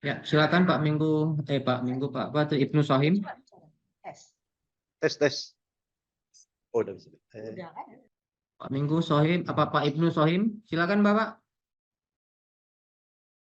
Ya, silakan Pak Ibnu Sohim. Tes. Oh, udah bisa. Pak Minggu Sohim, Pak Ibnu Sohim, silakan Bapak.